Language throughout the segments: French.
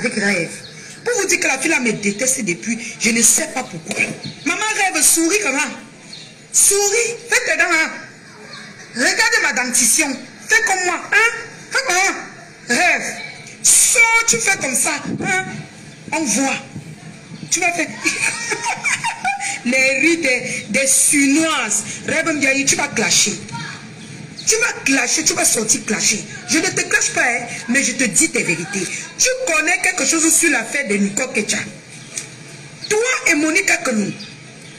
avec Rêve. Pour vous dire que la fille là me déteste depuis, je ne sais pas pourquoi. Maman Rêve, souris comment? Souris, fais tes dents, hein? Regardez ma dentition. Fais comme moi, hein? Fais comment? Rêve. Sors, tu fais comme ça, hein? On voit. Tu vas faire... Les rides des Sunoises. Rêve Ndiaye, tu vas clasher. Tu vas clasher, tu vas sortir clasher. Je ne te clash pas, hein, mais je te dis tes vérités. Tu connais quelque chose sur l'affaire de Nico Kecha. Toi et Monica Kenou,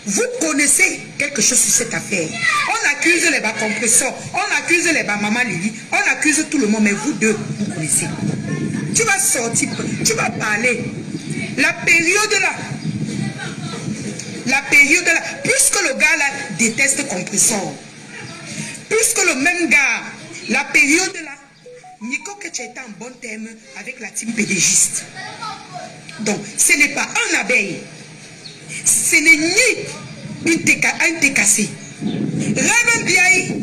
vous connaissez quelque chose sur cette affaire. On accuse les bas compresseurs, on accuse les bas maman Lily, on accuse tout le monde, mais vous deux, vous connaissez. Tu vas sortir, tu vas parler. La période là, puisque le gars là déteste compresseur, puisque le même gars, la période là, Nico Kecha était en bon terme avec la team pédégiste. Donc, ce n'est pas un abeille. Ce n'est ni un TKC. Rêve Ndiaye,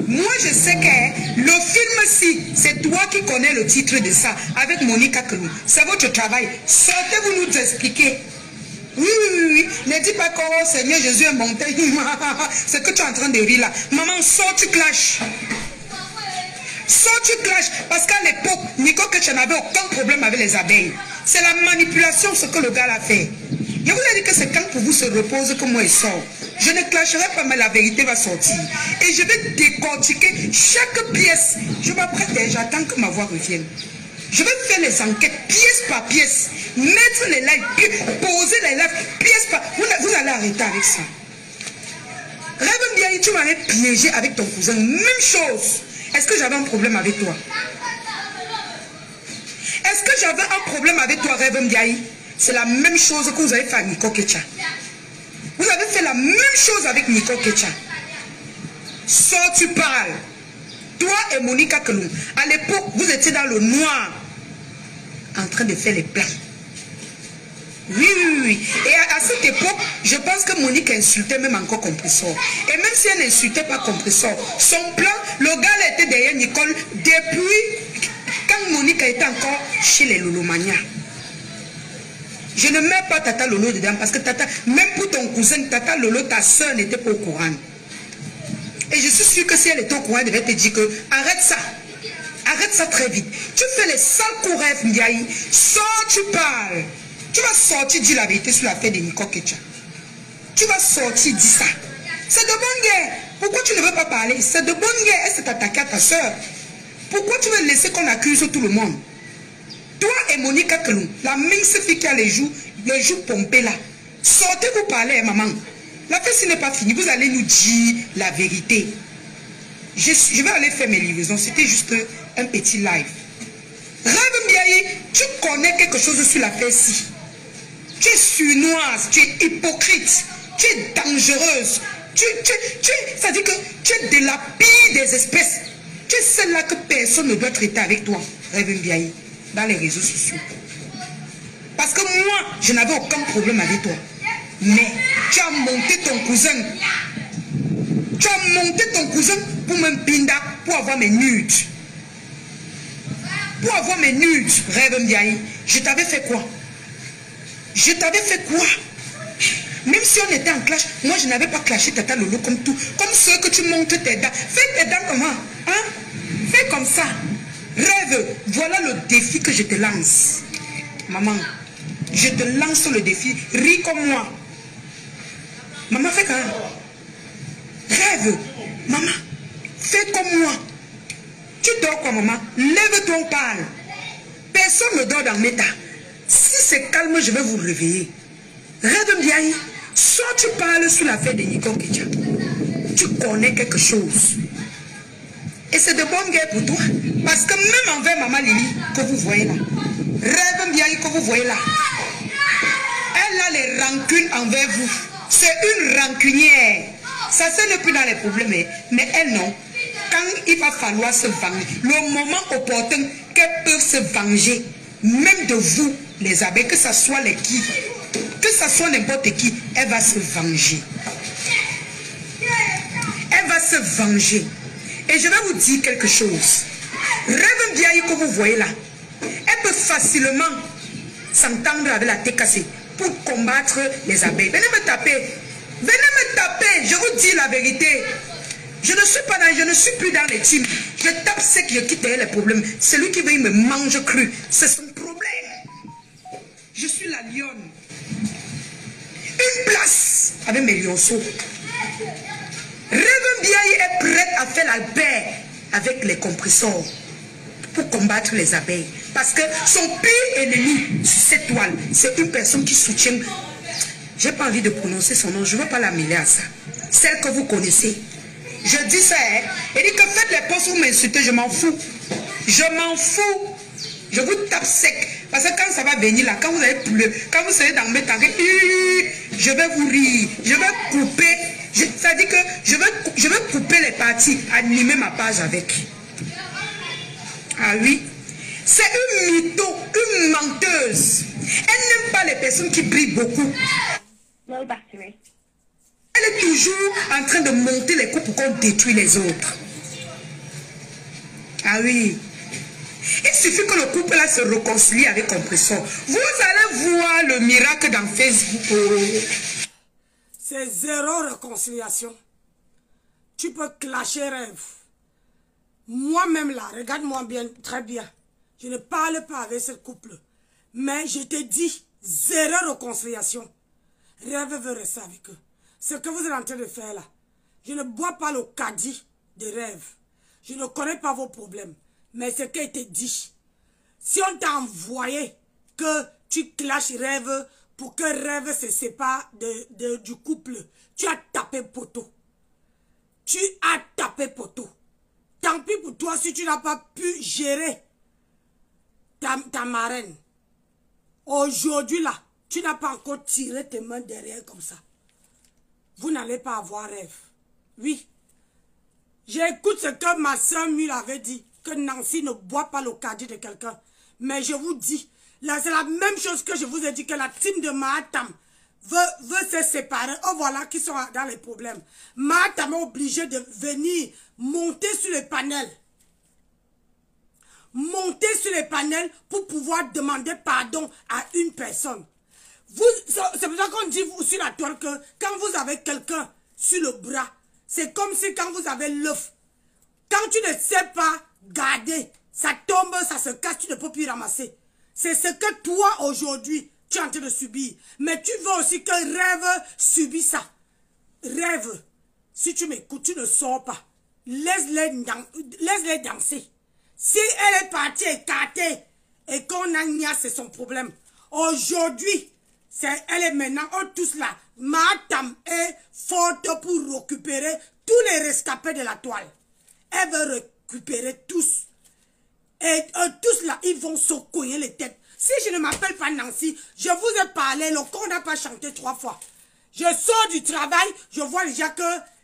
moi je sais que le film, si c'est toi qui connais le titre de ça, avec Monica Kenou, c'est votre travail. Sortez-vous nous expliquer. Oui. Ne dis pas que oh, Seigneur Jésus est monté. C'est que tu es en train de rire là. Maman, sors, tu clashes. Sors, tu clashes. Parce qu'à l'époque, Nico Kecha n'avait aucun problème avec les abeilles. C'est la manipulation ce que le gars a fait. Je vous ai dit que c'est quand pour vous se repose que moi il sort. Je ne clasherai pas, mais la vérité va sortir. Et je vais décortiquer chaque pièce. Je m'apprête et j'attends que ma voix revienne. Je vais faire les enquêtes pièce par pièce. Mettre les lives, poser les lives pièce par... Vous allez arrêter avec ça. Rêve Ndiaye, tu m'avais piégé avec ton cousin. Même chose. Est-ce que j'avais un problème avec toi? Est-ce que j'avais un problème avec toi, Rêve Ndiaye? C'est la même chose que vous avez fait à Nico Kecha. Vous avez fait la même chose avec Nico Kecha. Sors, tu parles. Toi et Monica Kenou, à l'époque, vous étiez dans le noir, en train de faire les plans. Oui. Et à cette époque, je pense que Monique insultait même encore Compresseur. Et même si elle n'insultait pas Compresseur, son plan, le gars était derrière Nicole depuis quand Monique était encore chez les Lolomania. Je ne mets pas Tata Lolo dedans parce que Tata, même pour ton cousin, Tata Lolo, ta soeur n'était pas au courant. Et je suis sûr que si elle était au courant, elle devait te dire que arrête ça. Arrête ça très vite. Tu fais les sales coups, Rêve Ndiaye. Sors, tu parles. Tu vas sortir, dire la vérité sur l'affaire de Nico Kecha. Tu vas sortir, dis ça. C'est de bonne guerre. Pourquoi tu ne veux pas parler? C'est de bonne guerre. Elle s'est attaquée à ta soeur. Pourquoi tu veux laisser qu'on accuse tout le monde? Toi et Monica Kenou, la mince fille qui a les joues pompées là. Sortez vous parler, maman. La fête n'est pas finie. Vous allez nous dire la vérité. Je vais aller faire mes livraisons. C'était juste un petit live. Rêve Ndiaye, tu connais quelque chose sur la fête-ci. Tu es sunoise, tu es hypocrite, tu es dangereuse. Ça dit que tu es de la pire des espèces. Tu es celle-là que personne ne doit traiter avec toi, Rêve Ndiaye, dans les réseaux sociaux. Parce que moi, je n'avais aucun problème avec toi. Mais tu as monté ton cousin. Tu as monté ton cousin pour me pinda, pour avoir mes nudes. Pour avoir mes nudes, Rêve Ndiaye. Je t'avais fait quoi? Je t'avais fait quoi? Même si on était en clash, moi je n'avais pas clashé Tata Lolo comme tout. Comme ceux que tu montes tes dents. Fais tes dents comment? Hein? Fais comme ça. Rêve, voilà le défi que je te lance. Maman, je te lance le défi. Ris comme moi. Maman, fais quand même. Rêve, maman, fais comme moi. Tu dors quoi, maman? Lève-toi, on parle. Personne ne dort dans l'état. Si c'est calme, je vais vous réveiller. Rêve Ndiaye, soit tu parles sur l'affaire de Nico Kecha. Tu connais quelque chose. Et c'est de bonne guerre pour toi. Parce que même envers Maman Lily, que vous voyez là, Rêve Ndiaye que vous voyez là, elle a les rancunes envers vous. C'est une rancunière. Ça, ce n'est plus dans les problèmes. Mais elle, non. Quand il va falloir se venger, le moment opportun qu'elle peut se venger, même de vous, les abeilles, que ce soit les qui, que ce soit n'importe qui, elle va se venger. Elle va se venger. Et je vais vous dire quelque chose. Rêve Ndiaye que vous voyez là, elle peut facilement s'entendre avec la TKC pour combattre les abeilles. Venez me taper. Venez me taper. Je vous dis la vérité. Je ne suis plus dans les teams. Je tape ce qui quitte les problèmes. Celui qui veut, il me mange cru. C'est son problème. Je suis la lionne. Une place avec mes lionceaux. Rêve Biaye est prête à faire la paix avec les compresseurs pour combattre les abeilles. Parce que son pire ennemi sur cette toile, c'est une personne qui soutient. J'ai pas envie de prononcer son nom, je ne veux pas la mêler à ça. Celle que vous connaissez. Je dis ça, hein. Elle dit que faites les postes, vous m'insultez, je m'en fous. Je m'en fous. Je vous tape sec. Parce que quand ça va venir là, quand vous allez pleurer, quand vous serez dans mes temps, je vais vous rire. Je vais couper. Ça dit que je vais couper les parties, animer ma page avec. Ah oui. C'est une mytho, une menteuse. Elle n'aime pas les personnes qui brillent beaucoup. Low battery. Elle est toujours en train de monter les coups pour qu'on détruise les autres. Ah oui. Il suffit que le couple là se réconcilie avec compresseur. Vous allez voir le miracle dans Facebook. C'est zéro réconciliation. Tu peux clasher rêve. Moi-même là, regarde-moi bien, très bien. Je ne parle pas avec ce couple. Mais je te dis, zéro réconciliation. Rêve veut rester avec eux. Ce que vous êtes en train de faire là, je ne bois pas le caddie de rêve. Je ne connais pas vos problèmes. Mais ce qui a été dit, si on t'a envoyé que tu clashes rêve pour que rêve se sépare du couple, tu as tapé poteau. Tu as tapé poteau. Tant pis pour toi si tu n'as pas pu gérer ta marraine. Aujourd'hui là, tu n'as pas encore tiré tes mains derrière comme ça. Vous n'allez pas avoir rêve. Oui. J'écoute ce que ma soeur Mule avait dit, que Nancy ne boit pas le caddie de quelqu'un. Mais je vous dis, là c'est la même chose que je vous ai dit, que la team de Mahatam veut se séparer. Oh voilà qui sont dans les problèmes. Mahatam est obligé de venir monter sur les panels. Monter sur les panels pour pouvoir demander pardon à une personne. C'est pour ça qu'on dit sur la toile que quand vous avez quelqu'un sur le bras, c'est comme si quand vous avez l'œuf, quand tu ne sais pas garder, ça tombe, ça se casse, tu ne peux plus ramasser. C'est ce que toi aujourd'hui, tu es en train de subir. Mais tu veux aussi que rêve subit ça. Rêve, si tu m'écoutes, tu ne sors pas. Laisse-les danser. Si elle est partie écartée et qu'on a niasse, c'est son problème. Aujourd'hui, elle est maintenant, on tous là. Mahatam est forte pour récupérer tous les rescapés de la toile. Elle veut récupérer tous. Et tous là, ils vont se cogner les têtes. Si je ne m'appelle pas Nancy, je vous ai parlé, le corps n'a pas chanté 3 fois. Je sors du travail, je vois déjà que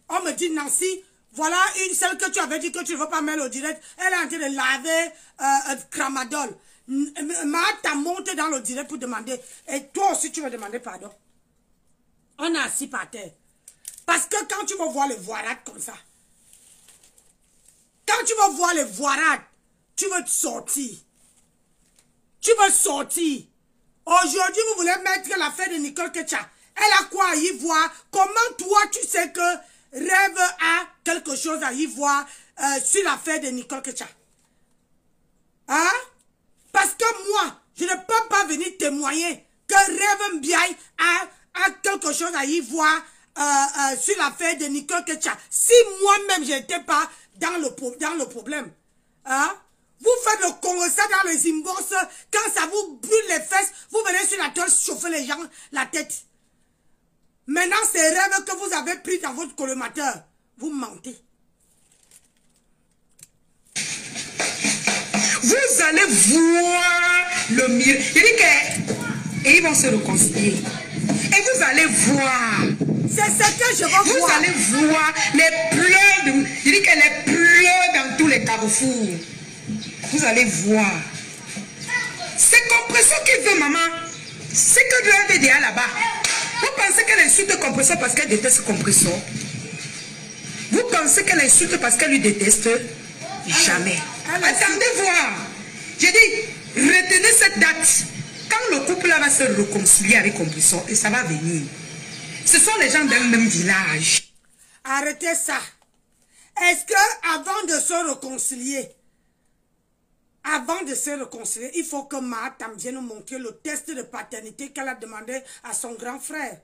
on me dit Nancy, voilà une seule que tu avais dit que tu ne veux pas mettre au direct. Elle est en train de laver Tramadol. Mahatam monte dans le direct pour demander. Et toi aussi tu veux demander pardon. On est assis par terre. Parce que quand tu vas voir les voirades comme ça, quand tu vas voir les voirades, tu veux te sortir. Tu veux sortir. Aujourd'hui, vous voulez mettre l'affaire de Nicole Ketcha. Elle a quoi à y voir? Comment toi, tu sais que Rêve a quelque chose à y voir sur l'affaire de Nicole Ketcha? Hein? Parce que moi, je ne peux pas venir témoigner que Rêve Mbiaye a quelque chose à y voir sur l'affaire de Nicole Ketcha. Si moi-même, je n'étais pas dans le problème. Hein? Vous faites le congressat dans les inbox, quand ça vous brûle les fesses, vous venez sur la toile chauffer les gens la tête. Maintenant, ces rêves que vous avez pris dans votre collimateur, vous mentez. Vous allez voir le miracle. Il dit que et ils vont se réconcilier. Et vous allez voir. C'est ce que je veux voir. Vous allez voir les pleurs. Il dit que les pleurs dans tous les carrefours. Vous allez voir. C'est compresseur qui veut, maman. C'est que Dieu avait déjà là-bas. Vous pensez qu'elle insulte compresseur parce qu'elle déteste compresseur? Vous pensez qu'elle insulte parce qu'elle lui déteste? Jamais. Attendez voir. J'ai dit, retenez cette date. Quand le couple couple-là va se réconcilier avec Compressor et ça va venir. Ce sont les gens d'un même village. Arrêtez ça. Est-ce que avant de se réconcilier, il faut que Mahatam vienne nous montrer le test de paternité qu'elle a demandé à son grand frère.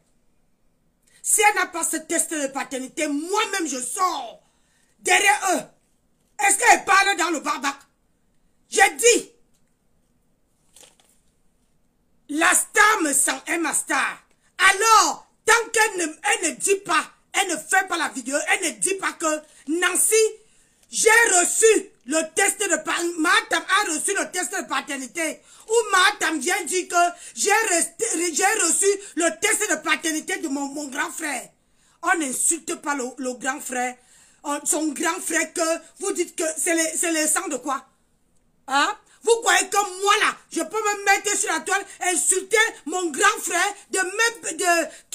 Si elle n'a pas ce test de paternité, moi-même je sors derrière eux. Est-ce qu'elle parle dans le barbac? J'ai dit, la star me sent, est ma star. Alors, tant qu'elle ne dit pas, elle ne fait pas la vidéo, elle ne dit pas que Nancy, j'ai reçu le test de paternité, Mahatam a reçu le test de paternité, ou Mahatam vient dire que j'ai reçu le test de paternité de mon grand frère. On n'insulte pas le grand frère, son grand frère que vous dites que c'est le sang de quoi? Hein? Vous croyez que moi là, je peux me mettre sur la toile, insulter mon grand frère qui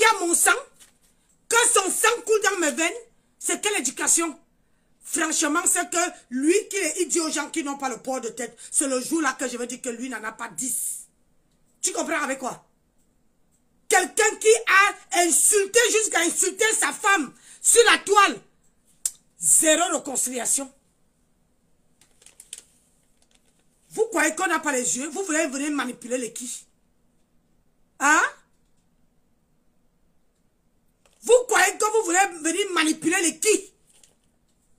a mon sang? Que son sang coule dans mes veines? C'est quelle éducation? Franchement, c'est que lui qui est idiot aux gens qui n'ont pas le poids de tête, c'est le jour-là que je veux dire que lui n'en a pas 10. Tu comprends avec quoi? Quelqu'un qui a insulté jusqu'à insulter sa femme sur la toile. Zéro réconciliation. Vous croyez qu'on n'a pas les yeux? Vous voulez venir manipuler les qui? Hein? Vous croyez que vous voulez venir manipuler les qui?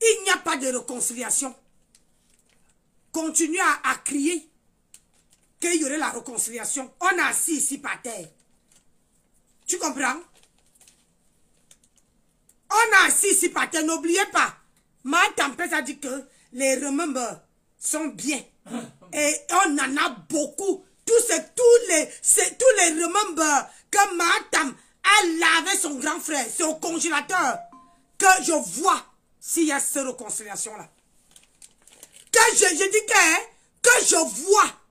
Il n'y a pas de réconciliation. Continuez à crier qu'il y aurait la réconciliation. On est assis ici par terre. Tu comprends? On est assis ici par terre. N'oubliez pas. Ma tempête a dit que les remembers sont bien. Et on en a beaucoup. Tous les remembers que Mahatam a lavé son grand frère. C'est au congélateur que je vois s'il y a cette réconciliation-là. Que je dis que je vois.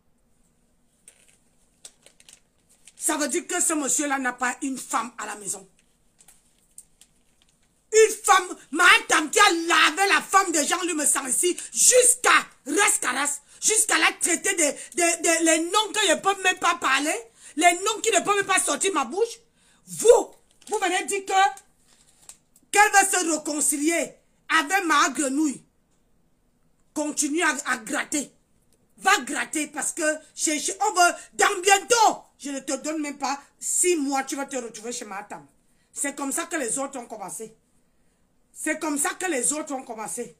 Ça veut dire que ce monsieur-là n'a pas une femme à la maison. Une femme, Mahatam qui a lavé la femme de Jean-Luc Messan ici jusqu'à Rascaras, jusqu'à la traiter les noms que je ne peux même pas parler, les noms qui ne peuvent même pas sortir ma bouche. Vous venez dire qu'elle va se réconcilier avec ma grenouille. Continue à gratter. Va gratter parce que on va, dans bientôt, je ne te donne même pas 6 mois, tu vas te retrouver chez Mahatam. C'est comme ça que les autres ont commencé. C'est comme ça que les autres ont commencé.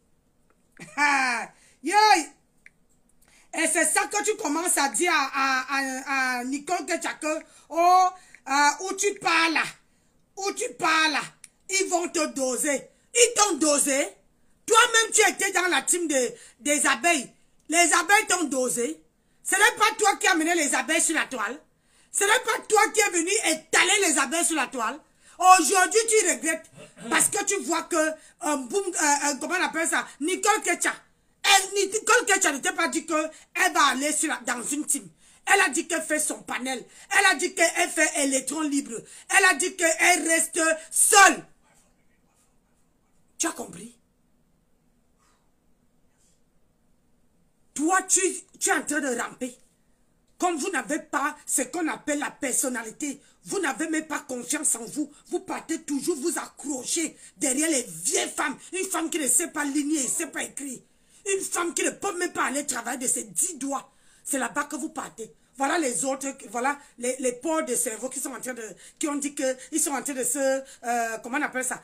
Et c'est ça que tu commences à dire à Nicole Ketchake. Oh, où tu pars là, ils vont te doser. Ils t'ont dosé. Toi-même, tu étais dans la team des abeilles. Les abeilles t'ont dosé. Ce n'est pas toi qui as amené les abeilles sur la toile. Ce n'est pas toi qui es venu étaler les abeilles sur la toile. Aujourd'hui, tu regrettes parce que tu vois que, comment on appelle ça, Nicole Ketcha. Nicole Ketcha n'était pas dit qu'elle va aller dans une team. Elle a dit qu'elle fait son panel. Elle a dit qu'elle fait électron libre. Elle a dit qu'elle reste seule. Tu as compris? Toi, tu es en train de ramper. Comme vous n'avez pas ce qu'on appelle la personnalité, vous n'avez même pas confiance en vous. Vous partez toujours vous accrocher derrière les vieilles femmes. Une femme qui ne sait pas ligner, ne sait pas écrire. Une femme qui ne peut même pas aller travailler de ses 10 doigts. C'est là-bas que vous partez. Voilà les autres, voilà les porcs de cerveau qui sont en train de, qui ont dit qu'ils sont en train de se, comment on appelle ça?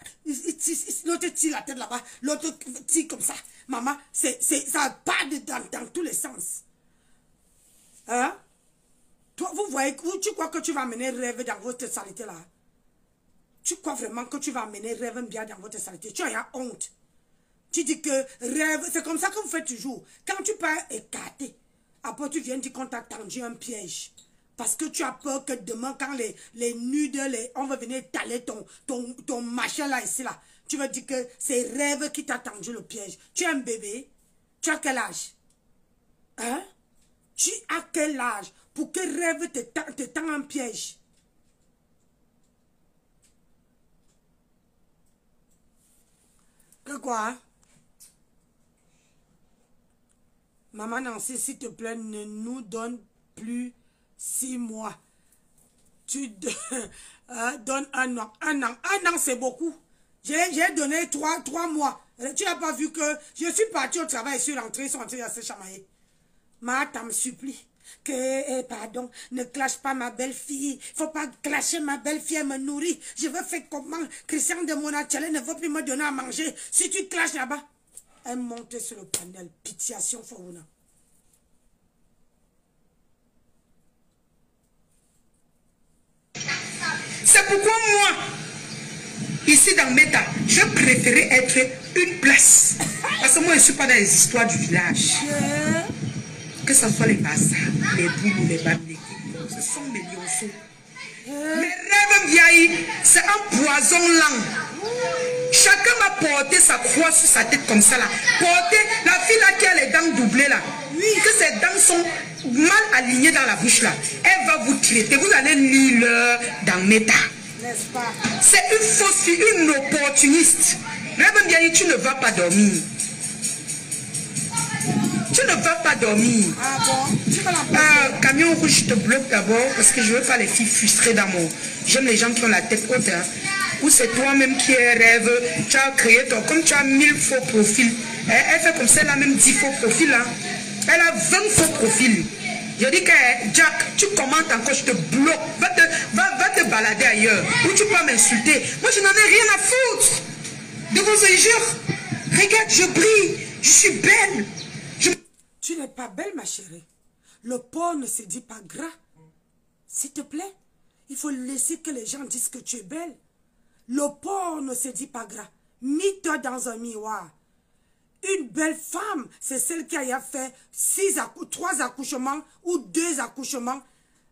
L'autre tire la tête là-bas, l'autre tire comme ça. Maman, ça part dans tous les sens. Hein? Toi, vous voyez, tu crois que tu vas amener rêve dans votre saleté là? Tu crois vraiment que tu vas amener rêve bien dans votre saleté? Tu as honte. Tu dis que rêve, c'est comme ça que vous faites toujours. Quand tu pars écarter, après tu viens dire qu'on t'a tendu un piège. Parce que tu as peur que demain, quand les nudes, on va venir étaler ton machin là, ici là. Tu vas dire que c'est rêve qui t'a tendu le piège. Tu es un bébé. Tu as quel âge? Hein? Tu as quel âge pour que rêve te tend un piège? Que quoi? Maman Nancy, s'il te plaît, ne nous donne plus 6 mois. tu donnes un an. Un an, c'est beaucoup. J'ai donné 3 mois. Tu n'as pas vu que je suis parti au travail et suis rentré, ils sont entrés à se chamailler. Martha me supplie. Pardon, ne clash pas ma belle-fille. Faut pas clasher ma belle-fille, elle me nourrit. Je veux faire comment? Christian de Monachelé ne veut plus me donner à manger. Si tu clashes là-bas, elle monte sur le panel. Pitiation, Fauna. C'est pourquoi moi, ici dans Meta, je préférais être une place. Parce que moi, je ne suis pas dans les histoires du village. Que ce soit les bassas, les boulous, les bamléqués, ce sont mes lionceaux. Mes rêves vieillis, c'est un poison lent. Chacun m'a porté sa croix sur sa tête comme ça là. Porté, la fille là qui a les dents doublées là. Oui, que ses dents sont mal alignées dans la bouche là. Elle va vous traiter. Vous allez lire dans Meta. N'est-ce pas? C'est une fausse fille, une opportuniste. Rêve vieillis, tu ne vas pas dormir. Tu ne vas pas dormir. Ah bon? Tu vas la camion rouge, je te bloque d'abord parce que je veux pas les filles frustrées d'amour. J'aime les gens qui ont la tête haute. Hein. Ou c'est toi-même qui rêve. Tu as créé ton... Comme tu as 1000 faux profils. Elle fait comme ça, elle a même 10 faux profils. Hein. Elle a 20 faux profils. Je dis que Jack, tu commentes encore, je te bloque. Va te balader ailleurs. Ou tu peux m'insulter. Moi, je n'en ai rien à foutre. De vos injures. Regarde, je brille. Je suis belle. Tu n'es pas belle, ma chérie. Le porc ne se dit pas gras. S'il te plaît, il faut laisser que les gens disent que tu es belle. Le porc ne se dit pas gras. Mis-toi dans un miroir. Une belle femme, c'est celle qui a fait 3 accouchements ou 2 accouchements.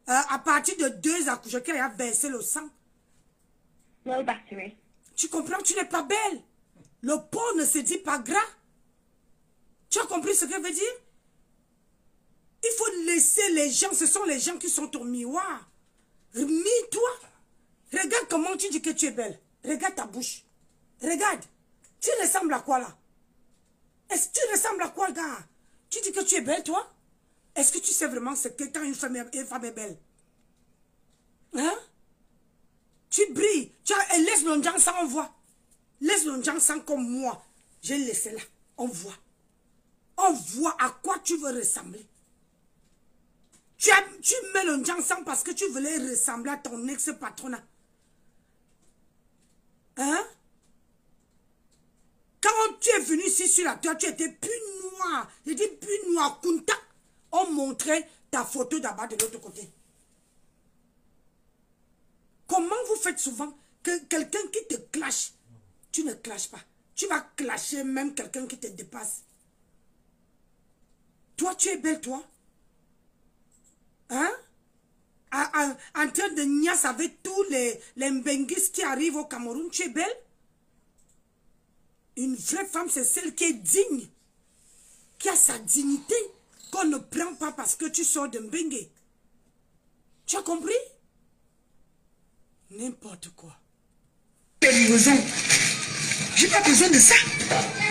À partir de 2 accouchements, qui a versé le sang. Low battery. Tu comprends? Tu n'es pas belle. Le porc ne se dit pas gras. Tu as compris ce que veut dire? Il faut laisser les gens, ce sont les gens qui sont au miroir. Mis-toi. Regarde comment tu dis que tu es belle. Regarde ta bouche. Regarde. Tu ressembles à quoi là? Est-ce que tu ressembles à quoi, gars? Tu dis que tu es belle, toi? Est-ce que tu sais vraiment ce que quand une femme est belle? Hein? Tu brilles. Laisse le gens sans on voit. Laisse le gens sans comme moi. J'ai laissé là. On voit. On voit à quoi tu veux ressembler. Tu mets le Jansan parce que tu voulais ressembler à ton ex-patronat. Hein? Quand tu es venu ici sur la terre, tu étais plus noir. Je dis plus noir. Kunta. On montrait ta photo d'abord de l'autre côté. Comment vous faites souvent que quelqu'un qui te clash, tu ne clashes pas. Tu vas clasher même quelqu'un qui te dépasse. Toi, tu es belle, toi. Hein? En train de niasse avec tous les Mbenguis qui arrivent au Cameroun, tu es belle? Une vraie femme, c'est celle qui est digne, qui a sa dignité, qu'on ne prend pas parce que tu sors de Mbengue. Tu as compris? N'importe quoi. J'ai pas besoin de ça.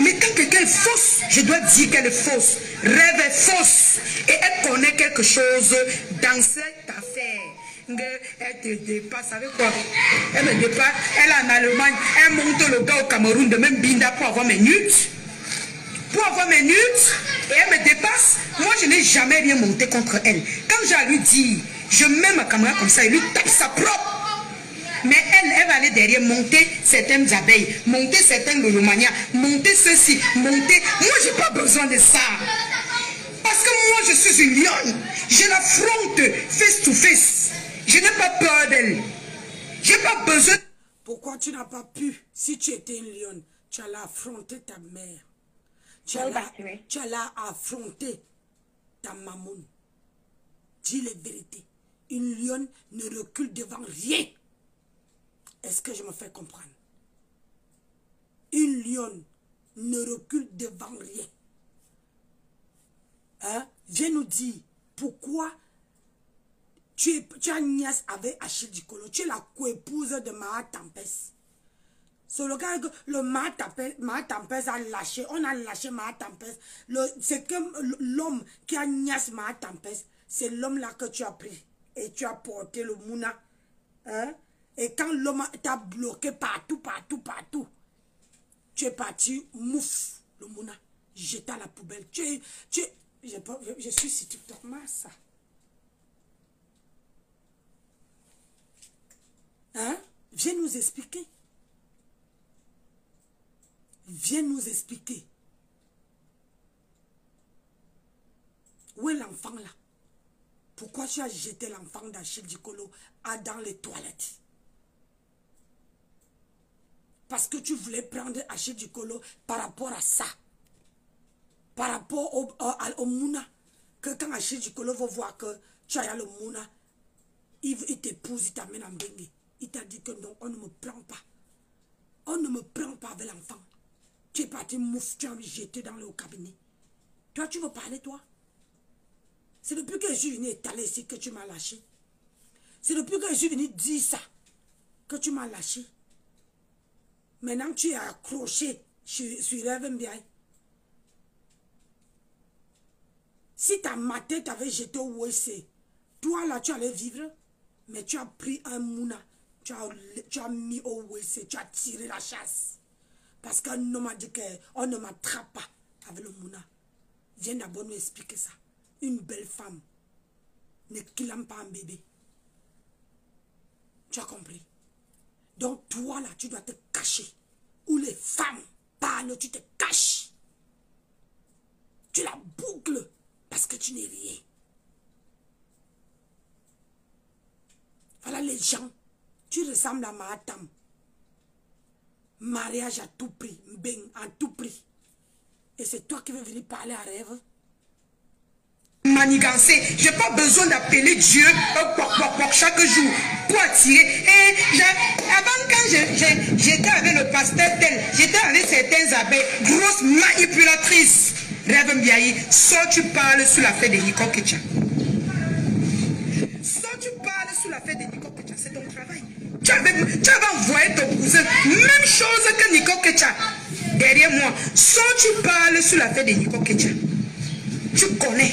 Mais quand quelqu'un est fausse, je dois dire qu'elle est fausse. Rêve est fausse. Et elle connaît quelque chose dans cette affaire. Elle te dépasse avec quoi? Elle me dépasse. Elle est en Allemagne. Elle monte le gars au Cameroun de même Binda pour avoir mes nudes. Pour avoir mes nudes. Et elle me dépasse. Moi, je n'ai jamais rien monté contre elle. Quand j'ai à lui dire, je mets ma caméra comme ça, et lui tape sa propre. Mais elle va aller derrière, monter certaines abeilles, monter certaines lolomania, monter ceci, monter... Moi, je n'ai pas besoin de ça. Parce que moi, je suis une lionne. Je l'affronte face to face. Je n'ai pas peur d'elle. Je n'ai pas besoin... Pourquoi tu n'as pas pu, si tu étais une lionne, tu allais affronter ta mère. Tu allais affronter ta maman. Dis les vérités. Une lionne ne recule devant rien. Est-ce que je me fais comprendre? Une lionne ne recule devant rien. Hein? Viens nous dire pourquoi tu as niasse avec Achille Dikolo. Tu es la coépouse de Maha Tempest. C'est le gars que le Maha Tempest a lâché. On a lâché Maha Tempest. C'est que l'homme qui a niasse Maha Tempest, c'est l'homme là que tu as pris. Et tu as porté le Mouna Hein? Et quand l'homme t'a bloqué partout, tu es parti, mouf, le mouna, jeté à la poubelle. Je suis sur TikTok, ça. Hein? Viens nous expliquer. Viens nous expliquer. Où est l'enfant là? Pourquoi tu as jeté l'enfant d'Achille Dikolo dans les toilettes? Parce que tu voulais prendre Achille Dikolo par rapport à ça. Par rapport au Mouna. Que quand Achille Dikolo va voir que tu as le Mouna, il t'épouse, il t'amène en Bengue. Il t'a dit que non, on ne me prend pas. On ne me prend pas avec l'enfant. Tu es parti mouf, tu as jeté dans le cabinet. Toi, tu veux parler, toi? C'est depuis que je suis venu étaler ici que tu m'as lâché. C'est depuis que je suis venu dire ça que tu m'as lâché. Maintenant, tu es accroché sur Rêve Mbiaye. Si ta matin t'avait jeté au WC, toi là, tu allais vivre, mais tu as pris un mouna, tu as mis au WC, tu as tiré la chasse. Parce qu'un homme a dit qu'on ne m'attrape pas avec le mouna. Viens d'abord nous expliquer ça. Une belle femme ne clame pas un bébé. Tu as compris? Donc toi là, tu dois te cacher. Où les femmes parlent, tu te caches. Tu la boucles parce que tu n'es rien. Voilà les gens. Tu ressembles à Mahatam. Mariage à tout prix. Mbeng à tout prix. Et c'est toi qui veux venir parler à Rêve? Manigancer, je n'ai pas besoin d'appeler Dieu chaque jour pour attirer. Et avant, quand j'étais avec le pasteur tel, j'étais avec certains abbés, grosse manipulatrice. Rêve Mbiaye, soit tu parles sur l'affaire de Nico Kecha. Soit tu parles sur l'affaire de Nico Kecha, c'est ton travail. Tu avais envoyé ton cousin, même chose que Nico Kecha, derrière moi. Soit tu parles sur l'affaire de Nico Kecha. Tu connais,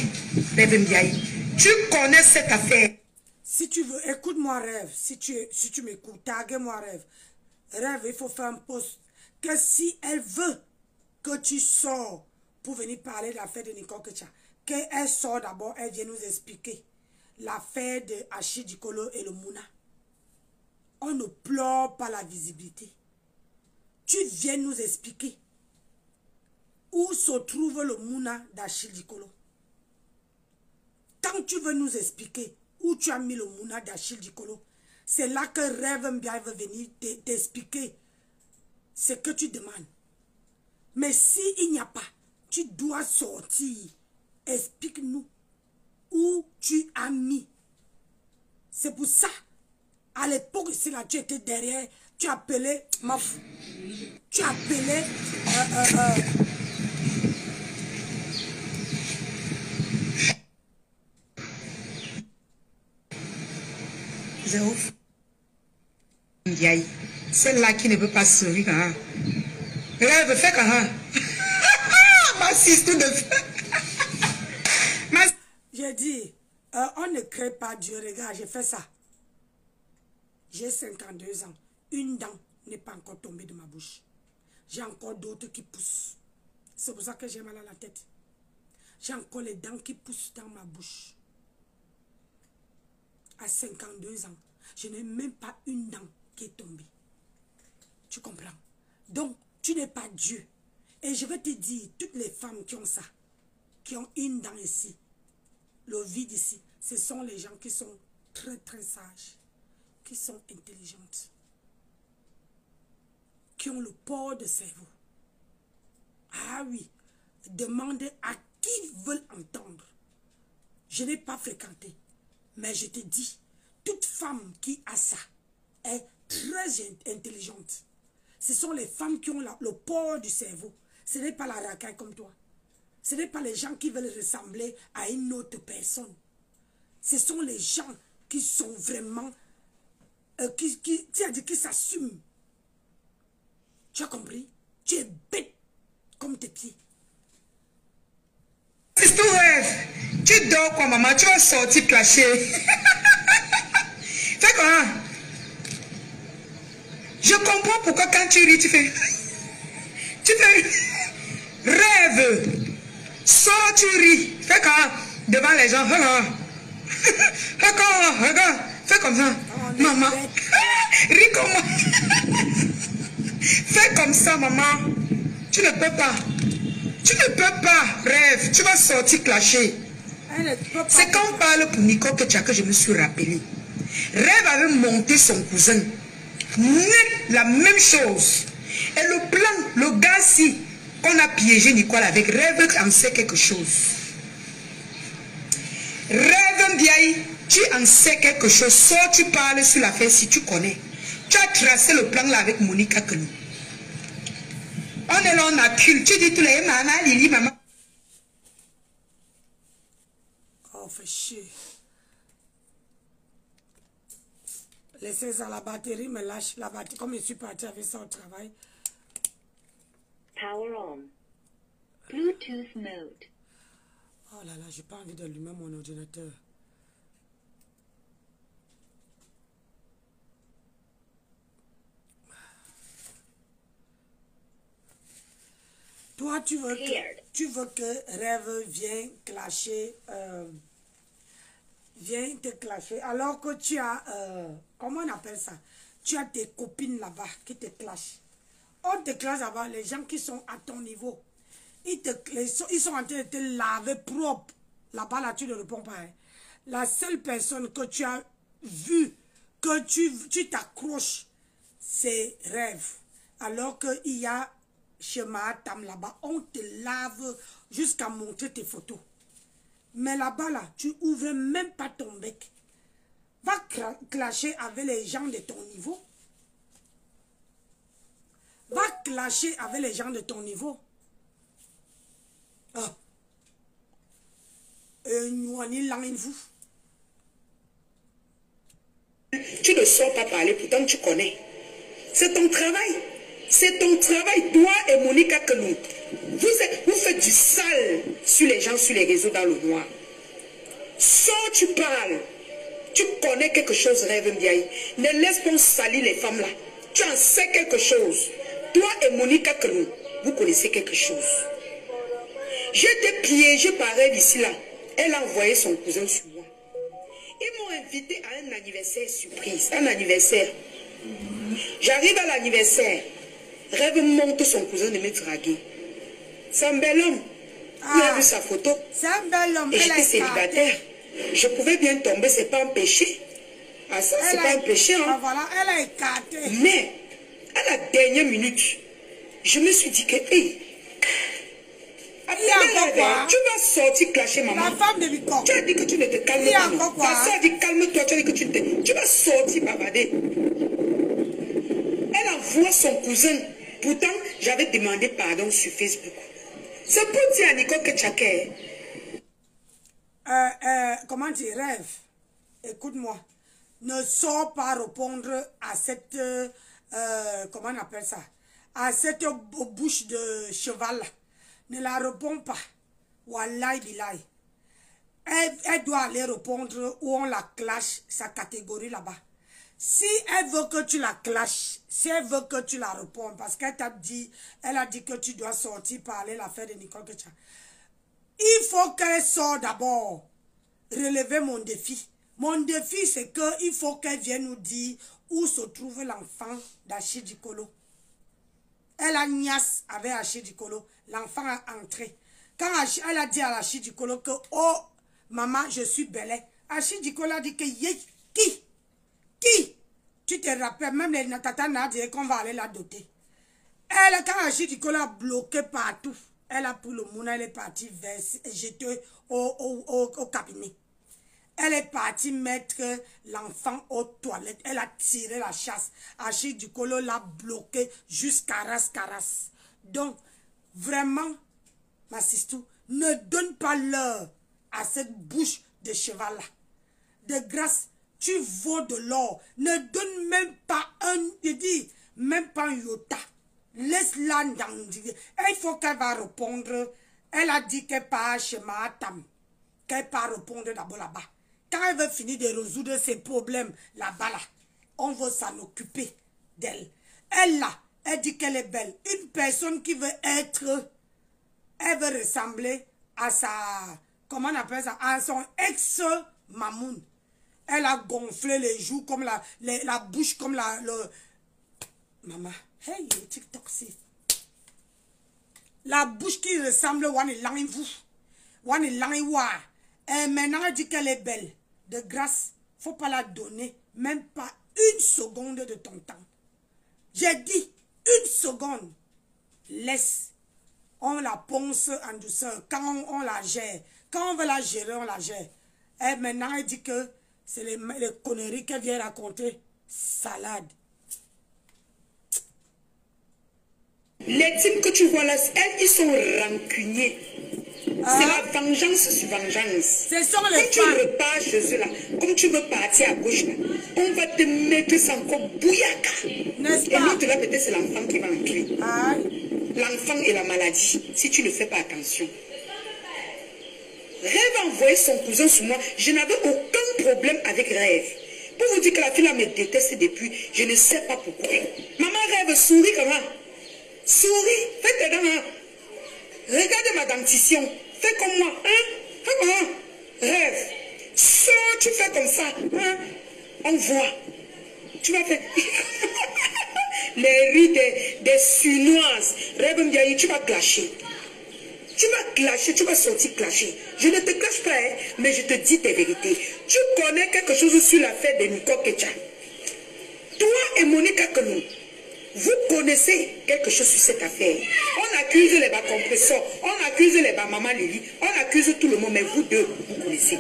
Rêve Mbiaye. Tu connais cette affaire. Si tu veux, écoute-moi, Rêve. Si tu m'écoutes, tague-moi, Rêve. Rêve, il faut faire un post. Que si elle veut que tu sors pour venir parler de l'affaire de Nico Kecha, qu'elle sort d'abord, elle vient nous expliquer l'affaire de Achille Dikolo et le Mouna. On ne pleure pas la visibilité. Tu viens nous expliquer où se trouve le Mouna d'Achille Dikolo. Quand tu veux nous expliquer où tu as mis le Mouna d'Achille Dikolo, c'est là que Rêve Mbiaye veut venir t'expliquer ce que tu demandes. Mais s'il n'y a pas, tu dois sortir. Explique-nous où tu as mis. C'est pour ça, à l'époque, c'est là tu étais derrière, tu appelais, tu appelais, celle-là qui ne peut pas sourire. Hein. Rêve, fais quand ma sister de feu. J'ai dit, on ne crée pas Dieu. Regarde, j'ai fait ça. J'ai 52 ans. Une dent n'est pas encore tombée de ma bouche. J'ai encore d'autres qui poussent. C'est pour ça que j'ai mal à la tête. J'ai encore les dents qui poussent dans ma bouche. À 52 ans, je n'ai même pas une dent qui est tombée. Tu comprends? Donc, tu n'es pas Dieu. Et je vais te dire, toutes les femmes qui ont ça, qui ont une dent ici, le vide ici, ce sont les gens qui sont très très sages, qui sont intelligentes, qui ont le port de cerveau. Ah oui, demandez à qui veulent entendre. Je n'ai pas fréquenté. Mais je te dis, toute femme qui a ça est très intelligente. Ce sont les femmes qui ont le port du cerveau. Ce n'est pas la racaille comme toi. Ce n'est pas les gens qui veulent ressembler à une autre personne. Ce sont les gens qui sont vraiment... qui s'assument. Tu as compris? Tu es bête comme tes pieds. C'est tout rêve. Tu dors quoi, maman? Tu vas sortir clasher. Fais quoi? Je comprends pourquoi quand tu ris, tu fais... Tu fais... Rêve. Sors, tu ris. Fais comme devant les gens. Regarde. Fais comme ça. Maman. Ris comme moi. Fais comme ça, maman. Tu ne peux pas. Tu ne peux pas. Rêve. Tu vas sortir clasher. C'est quand on parle pour Nicole que je me suis rappelé. Rêve avait monté son cousin. Net la même chose. Et le plan, le gars-ci, qu'on a piégé Nicole avec, Rêve en sait quelque chose. Rêve Ndiaye, tu en sais quelque chose. Soit tu parles sur l'affaire si tu connais. Tu as tracé le plan là avec Monica Kenou. On est là, on accule. Tu dis tous les maman, Lili, maman. Oh, fait chier. Laissez ça la batterie, mais lâche la batterie. Comme je suis parti avec ça au travail. Power on. Bluetooth mode. Oh là là, j'ai pas envie d'allumer mon ordinateur. Toi, tu veux que Rêve vienne clasher, vienne te clasher, alors que tu as, comment on appelle ça? Tu as tes copines là-bas qui te clashent. On te clash là-bas, les gens qui sont à ton niveau. Ils sont en train de te laver propre. Là-bas, là, tu ne réponds pas. Hein. La seule personne que tu as vue, que tu t'accroches, c'est Rêve. Alors qu'il y a chez Mahatam là-bas, on te lave jusqu'à montrer tes photos. Mais là-bas, là, tu ouvres même pas ton bec. Va clasher avec les gens de ton niveau. Va clasher avec les gens de ton niveau. Ah. Tu ne sors pas parler, pourtant tu connais. C'est ton travail. C'est ton travail, toi et Monica Kenou. Vous faites du sale sur les gens, sur les réseaux dans le noir. Sors, tu parles. Tu connais quelque chose, Rêve Ndiaye. Ne laisse pas salir les femmes là. Tu en sais quelque chose. Toi et Monica Kenou, vous connaissez quelque chose. J'étais piégée par Rêve ici là. Elle a envoyé son cousin sur moi. Ils m'ont invité à un anniversaire surprise. Un anniversaire. J'arrive à l'anniversaire. Rêve monte son cousin de me draguer. C'est un bel homme. Ah, il a vu sa photo. C'est un bel homme. Et j'étais célibataire. Je pouvais bien tomber, c'est pas un péché. Ah ça, c'est pas un péché. Hein. Ah, voilà, elle a écarté. Mais, à la dernière minute, je me suis dit que, hey, tu vas sortir clasher maman. La femme de Victor. Tu as dit que tu ne te calmes pas. Ta soeur a dit calme-toi. Tu as dit que tu vas sortir bavarder. Elle envoie son cousin. Pourtant, j'avais demandé pardon sur Facebook. C'est pour dire à Nicole que Tchaké. Comment dire, Rêve, écoute-moi. Ne sors pas répondre à cette, comment on appelle ça, à cette bouche de cheval là. Ne la réponds pas. Wallahi billahi. Elle doit aller répondre où on la clash, sa catégorie là-bas. Si elle veut que tu la clashes, si elle veut que tu la réponds, parce qu'elle t'a dit, elle a dit que tu dois sortir parler l'affaire de Nicole Kecha. Il faut qu'elle sorte d'abord. Relever mon défi. Mon défi, c'est qu'il faut qu'elle vienne nous dire où se trouve l'enfant d'Achidi Kolo. Elle a niasse avec Achidi Kolo. L'enfant a entré. Quand elle a dit à Achidi Kolo que, oh, maman, je suis belle. Achidi Kolo a dit que, qui? Tu te rappelles, même les Natatana a dit qu'on va aller la doter. Elle, quand Achidi Kolo a bloqué partout, elle a pris le monde, elle est partie jeter au cabinet. Elle est partie mettre l'enfant aux toilettes. Elle a tiré la chasse. Achidi Kolo l'a bloqué jusqu'à Caras. Donc, vraiment, ma sistou, ne donne pas l'heure à cette bouche de cheval-là. De grâce, tu vaux de l'or. Ne donne même pas même pas un iota. Laisse-la dans. Il faut qu'elle va répondre. Elle a dit qu'elle part chez Mahatam. Qu'elle part répondre d'abord là-bas. Quand elle veut finir de résoudre ses problèmes là-bas, là, on veut s'en occuper d'elle. Elle là, elle dit qu'elle est belle. Une personne qui veut être, elle veut ressembler à sa, comment on appelle ça, à son ex-mamoun. Elle a gonflé les joues comme la bouche comme maman, hey, TikTok, si. La bouche qui ressemble à et maintenant, elle dit qu'elle est belle. De grâce, faut pas la donner, même pas une seconde de ton temps. J'ai dit une seconde. Laisse. On la ponce en douceur. Quand on la gère. Quand on veut la gérer, on la gère. Et maintenant, elle dit que c'est les conneries qu'elle vient raconter. Salade. Les teams que tu vois là, elles, ils sont rancuniers. C'est la vengeance sur vengeance. Ce sont les quand tu repars chez eux là, comme tu veux partir à gauche là, on va te mettre ça encore bouillaka. N'est-ce pas? Et l'autre là, peut-être c'est l'enfant qui va entrer. L'enfant et la maladie, si tu ne fais pas attention. Rêve a envoyé son cousin sur moi. Je n'avais aucun problème avec Rêve. Pour vous dire que la fille là me déteste depuis, je ne sais pas pourquoi. Maman Rêve, souris comment? Souris, fais tes dents. Hein? Regarde ma dentition. Fais comme moi. Hein? Fais comment? Rêve. Sors, tu fais comme ça. Hein? On voit. Tu vas faire. Les riz des Sunoises. Rêve me dit, tu vas clasher. Tu vas clasher, tu vas sortir clasher. Je ne te clash pas, hein, mais je te dis tes vérités. Tu connais quelque chose sur l'affaire de Nico Kecha. Toi et Monica Kenou, vous connaissez quelque chose sur cette affaire. On accuse les bas compresseurs, on accuse les bas maman Lily, on accuse tout le monde, mais vous deux, vous connaissez.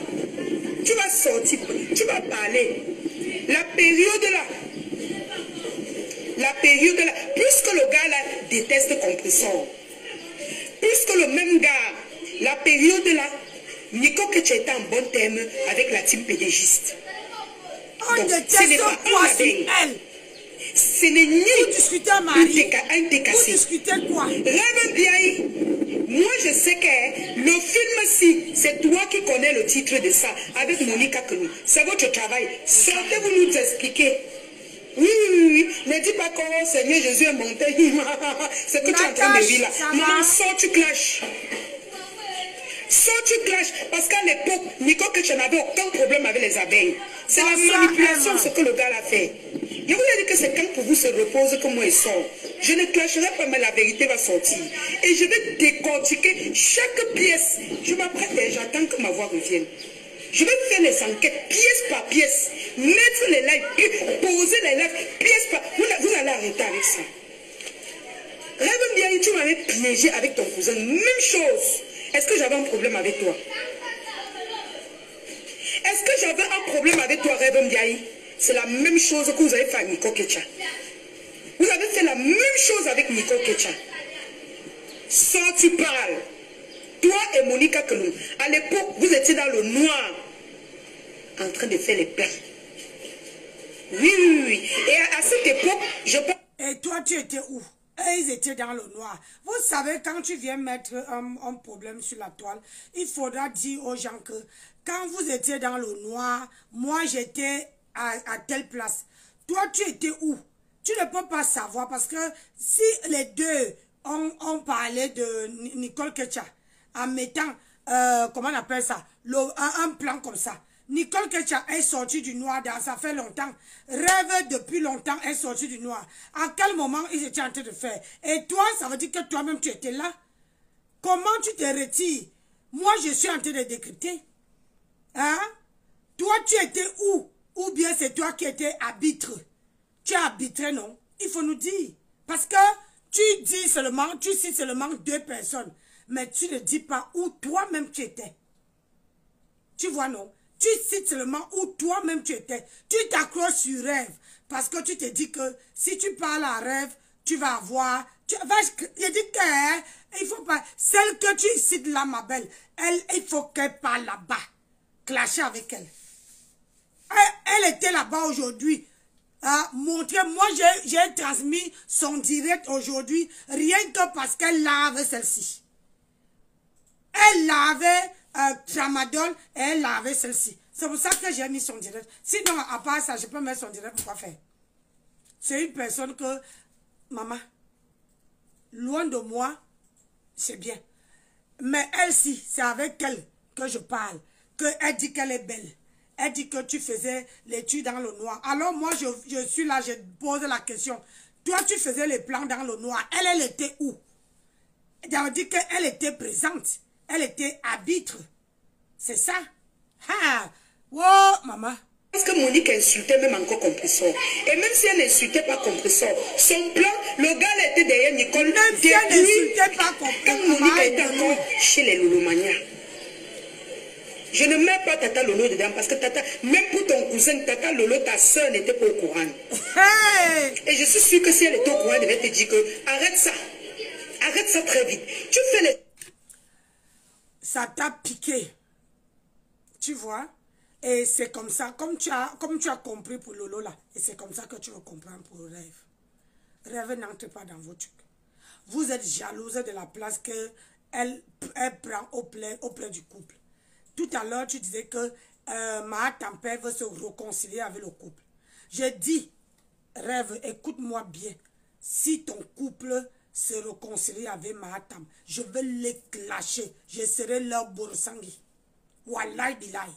Tu vas sortir, tu vas parler. La période là, puisque le gars là déteste compresseur, puisque le même gars, la période là, Nico Kecha était en bon terme avec la team pédégiste. On déteste quoi sur elle? Ce n'est ni vous discutez à Marie. Vous discutez quoi? Rêve Biaï, moi je sais que le film-ci, c'est toi qui connais le titre de ça, avec Monica Kenou. C'est votre travail. Sortez-vous nous expliquer. Oui. Ne dis pas comment Seigneur Jésus est monté. C'est que tu es en train de vivre là. Maman, sors, tu clashes. Sors, tu clashes. Parce qu'à l'époque, Nico Kecha n'avait aucun problème avec les abeilles. C'est la manipulation, ce que le gars a fait. Je vous ai dit que c'est quand pour vous se repose que moi il sort. Je ne clasherai pas, mais la vérité va sortir. Et je vais décortiquer chaque pièce. Je m'apprête et j'attends que ma voix revienne. Je vais faire les enquêtes pièce par pièce. Mettre les lives, poser les lives pièce par... Vous allez arrêter avec ça. Rêve bien, tu m'avais piégé avec ton cousin. Même chose. Est-ce que j'avais un problème avec toi? Est-ce que j'avais un problème avec toi, Rêve Ndiaye? C'est la même chose que vous avez fait avec Nico Kecha. Vous avez fait la même chose avec Nico Kecha. Sans tu parles. Toi et Monica Kenou, à l'époque, vous étiez dans le noir, en train de faire les plans. Oui. Et à cette époque, je pense... Et toi, tu étais où? Et ils étaient dans le noir. Vous savez, quand tu viens mettre un problème sur la toile, il faudra dire aux gens que quand vous étiez dans le noir, moi j'étais à telle place. Toi, tu étais où? Tu ne peux pas savoir parce que si les deux ont parlé de Nicole Kecha en mettant, comment on appelle ça, un plan comme ça. Nicole Kecha est sortie du noir, ça fait longtemps. Rêve depuis longtemps est sortie du noir. À quel moment ils étaient en train de faire? Et toi, ça veut dire que toi-même tu étais là? Comment tu te retires? Moi, je suis en train de décrypter. Hein? Toi, tu étais où? Ou bien c'est toi qui étais arbitre? Tu es arbitré, non? Il faut nous dire. Parce que tu dis seulement, tu cites seulement 2 personnes. Mais tu ne dis pas où toi-même tu étais. Tu vois, non? Tu cites seulement où toi-même tu étais. Tu t'accroches sur Rêve. Parce que tu te dis que si tu parles à Rêve, tu vas avoir... Je dis que il faut pas... Celle que tu cites là, ma belle, il faut qu'elle parle là-bas. Clasher avec elle. Elle était là-bas aujourd'hui. Montrer, moi j'ai transmis son direct aujourd'hui, rien que parce qu'elle lave celle-ci. Elle lavait Tramadol et elle lavait celle-ci. C'est pour ça que j'ai mis son direct. Sinon, à part ça, je peux mettre son direct pour quoi faire. C'est une personne que maman, loin de moi, c'est bien. Mais elle, si, c'est avec elle que je parle. Elle dit qu'elle est belle. Elle dit que tu faisais l'étude dans le noir. Alors moi, je suis là, je pose la question. Toi, tu faisais les plans dans le noir. Elle était où? Elle dit qu'elle était présente. Elle était arbitre. C'est ça. Ah, wow, maman. Parce que Monique insultait même encore compresseur. Et même si elle n'insultait pas compresseur, son plan, le gars était derrière Nicole. Même si elle n'insultait pas compresseur. Quand Monique était encore chez les Lolomania. Je ne mets pas Tata Lolo dedans parce que Tata, même pour ton cousin, Tata Lolo, ta soeur n'était pas au courant. Hey! Et je suis sûre que si elle était au courant, elle devait te dire que arrête ça. Arrête ça très vite. Tu fais les... Ça t'a piqué. Tu vois? Et c'est comme ça, comme tu as compris pour Lolo là, et c'est comme ça que tu vas comprendre pour Rêve. Rêve n'entre pas dans vos trucs. Vous êtes jalouse de la place qu'elle prend auprès du couple. Tout à l'heure, tu disais que ma tempère veut se réconcilier avec le couple. J'ai dit, Rêve, écoute-moi bien. Si ton couple se réconcilie avec Mahatam, je vais les clasher. Je serai leur boursangi. Wallahi billahi.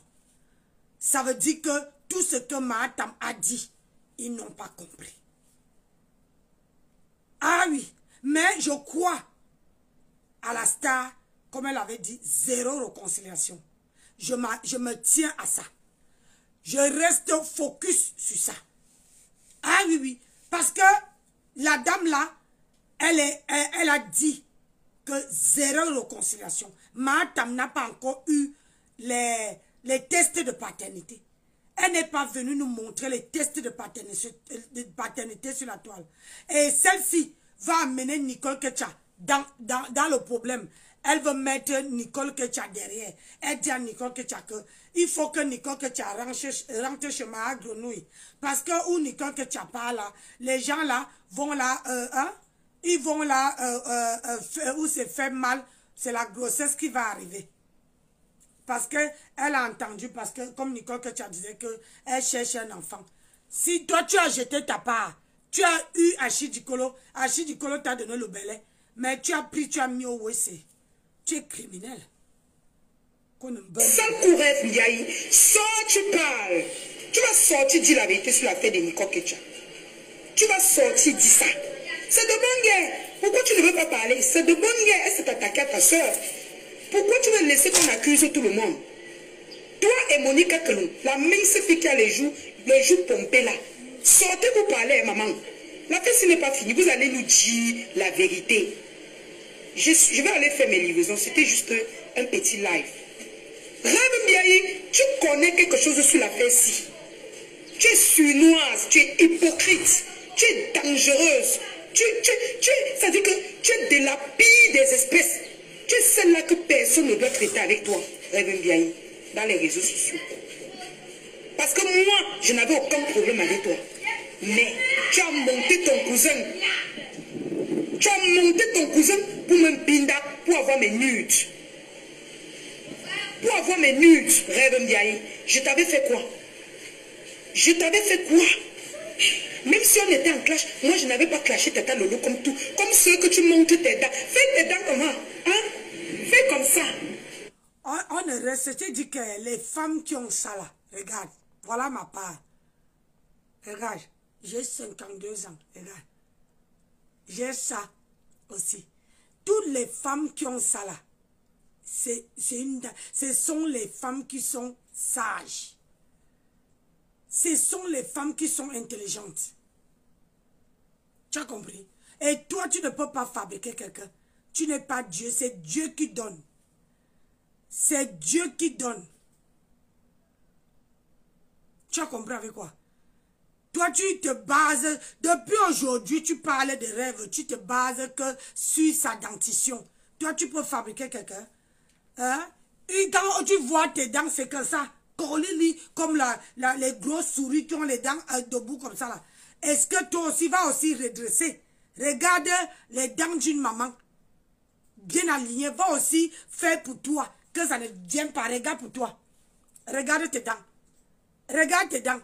Ça veut dire que tout ce que Mahatam a dit, ils n'ont pas compris. Ah oui, mais je crois à la star, comme elle avait dit, 0 réconciliation. Je me tiens à ça. Je reste focus sur ça. Ah oui, oui. Parce que la dame là, elle a dit que 0 réconciliation. Mahatam n'a pas encore eu les tests de paternité. Elle n'est pas venue nous montrer les tests de paternité sur la toile. Et celle-ci va amener Nicole Ketcha dans le problème. Elle veut mettre Nicole Ketcha derrière. Elle dit à Nicole Ketcha qu'il faut que Nicole Ketcha rentre chez ma grenouille. Parce que où Nicole Ketcha parle là, les gens là vont là, ils vont là, où c'est fait mal, c'est la grossesse qui va arriver. Parce qu'elle a entendu, parce que comme Nicole Ketcha disait qu'elle cherche un enfant. Si toi tu as jeté ta part, tu as eu Achidikolo t'a donné le belai, mais tu as pris, tu as mis au WC. Tu es criminel. Sans courage, Ndiaye, sors, tu parles. Tu vas sortir dire la vérité sur la tête de Nicole Ketcha. Tu vas sortir dire ça. C'est de bonne guerre. Pourquoi tu ne veux pas parler? C'est de bonne guerre. Elle s'est attaquée à ta soeur. Pourquoi tu veux laisser qu'on accuse tout le monde? Toi et Monique Akelou, la mince fille qui a les joues pompées là. Sortez vous parler, maman. La fête n'est pas finie. Vous allez nous dire la vérité. Je vais aller faire mes livraisons. C'était juste un petit live. Rêve Ndiaye, tu connais quelque chose sur la fête-ci. Tu es surnoise, tu es hypocrite, tu es dangereuse. Ça dit que tu es de la pire des espèces. Tu es celle-là que personne ne doit traiter avec toi. Rêve Ndiaye, dans les réseaux sociaux. Parce que moi, je n'avais aucun problème avec toi. Mais tu as monté ton cousin. Tu as monté ton cousin pour me pinda, pour avoir mes nudes. Pour avoir mes nudes, Rêve Ndiaye. Je t'avais fait quoi? Je t'avais fait quoi? Même si on était en clash, moi je n'avais pas clashé Tata Lolo comme tout. Comme ceux que tu montes tes dents. Fais tes dents comment? Hein? Fais comme ça. On est resté dit que les femmes qui ont ça là, regarde, voilà ma part. Regarde, j'ai 52 ans, regarde. J'ai ça aussi. Toutes les femmes qui ont ça là, ce sont les femmes qui sont sages. Ce sont les femmes qui sont intelligentes. Tu as compris? Et toi, tu ne peux pas fabriquer quelqu'un. Tu n'es pas Dieu, c'est Dieu qui donne. C'est Dieu qui donne. Tu as compris avec quoi? Toi, tu te bases, depuis aujourd'hui, tu parles de rêves, tu te bases que sur sa dentition. Toi, tu peux fabriquer quelqu'un. Hein? Et quand tu vois tes dents, c'est comme ça. Comme les grosses souris qui ont les dents debout comme ça. Est-ce que toi aussi vas aussi redresser? Regarde les dents d'une maman. Bien alignées, va aussi faire pour toi. Que ça ne vienne pas. Regarde pour toi. Regarde tes dents. Regarde tes dents.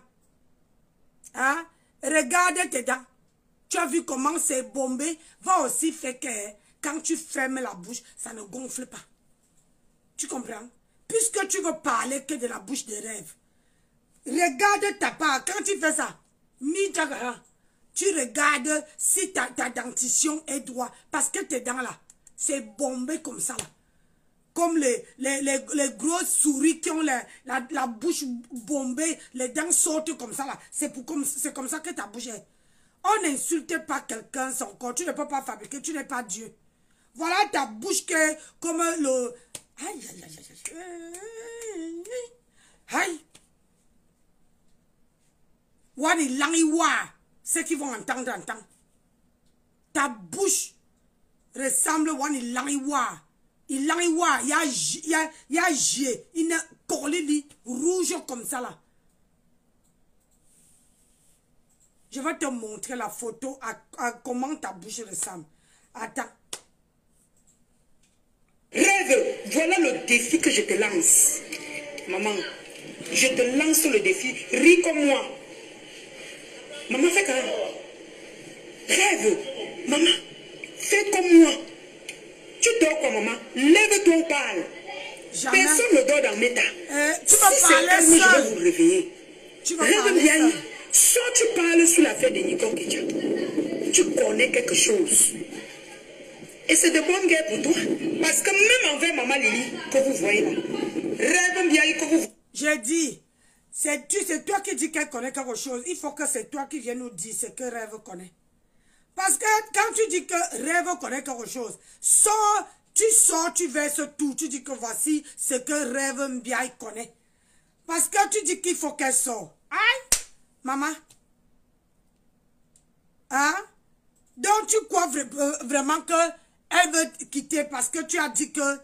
Hein? Regarde tes dents. Tu as vu comment c'est bombé va aussi faire que quand tu fermes la bouche, ça ne gonfle pas. Tu comprends? Puisque tu veux parler que de la bouche des rêves. Regarde ta part. Quand tu fais ça, tu regardes si ta dentition est droite. Parce que tes dents là, c'est bombé comme ça là. Comme les grosses souris qui ont la bouche bombée, les dents sortent comme ça là. C'est comme ça que ta bouche est. On n'insulte pas quelqu'un son corps. Tu ne peux pas fabriquer, tu n'es pas Dieu. Voilà ta bouche qui est comme le... Aïe, aïe, aïe, aïe, aïe. Aïe. Wani langiwa. Ceux qui vont entendre. Ta bouche ressemble à Wani langiwa. Il langiwa. Il y a gié. Il ne collé rouge comme ça là. Je vais te montrer la photo à comment ta bouche ressemble. Attends. Rêve, voilà le défi que je te lance. Maman, je te lance le défi. Ris comme moi. Maman, fais quand même. Rêve. Maman, fais comme moi. Tu dors quoi, maman? Lève-toi, parle. Jamais. Personne ne dort dans mes tas. Tu vas parler seul. Je vais vous réveiller. Tu vas Rêve parler bien. seul. Soit tu parles sur l'affaire de Nicole Kidja. Tu connais quelque chose. Et c'est de bonne guerre pour toi. Parce que même envers Maman Lily, que vous voyez là, rêve bien que vous... J'ai dit, c'est toi qui dis qu'elle connaît quelque chose. Il faut que c'est toi qui viens nous dire ce que Rêve connaît. Parce que quand tu dis que Rêve connaît quelque chose, tu verses tout. Tu dis que voici ce que Rêve bien connaît. Parce que tu dis qu'il faut qu'elle sorte. Aïe, maman. Hein? Donc tu crois vraiment que elle veut quitter parce que tu as dit que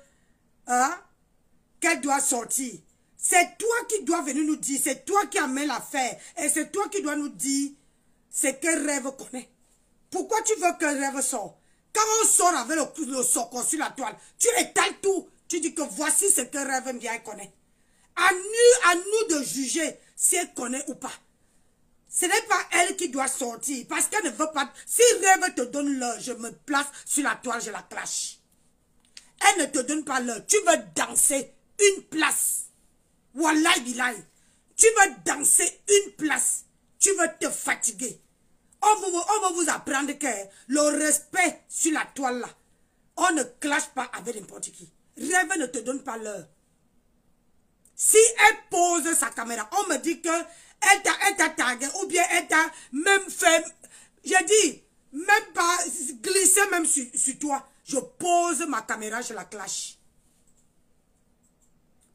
qu'elle doit sortir. C'est toi qui dois venir nous dire, c'est toi qui amène l'affaire. Et c'est toi qui dois nous dire ce que Rêve connaît. Pourquoi tu veux que Rêve sorte? Quand on sort avec le socon sur la toile, tu étales tout. Tu dis que voici ce que Rêve bien connaît. À nous de juger si elle connaît ou pas. Ce n'est pas elle qui doit sortir. Parce qu'elle ne veut pas... Si Rêve te donne l'heure, je me place sur la toile, je la clash. Elle ne te donne pas l'heure. Tu veux danser une place. Wallahi billahi. Tu veux danser une place. Tu veux te fatiguer. On va vous apprendre que le respect sur la toile là, on ne clash pas avec n'importe qui. Rêve ne te donne pas l'heure. Si elle pose sa caméra, on me dit que elle t'a tagué ou bien elle t'a même fait, j'ai dit, même pas glisser même sur toi. Je pose ma caméra, je la clash.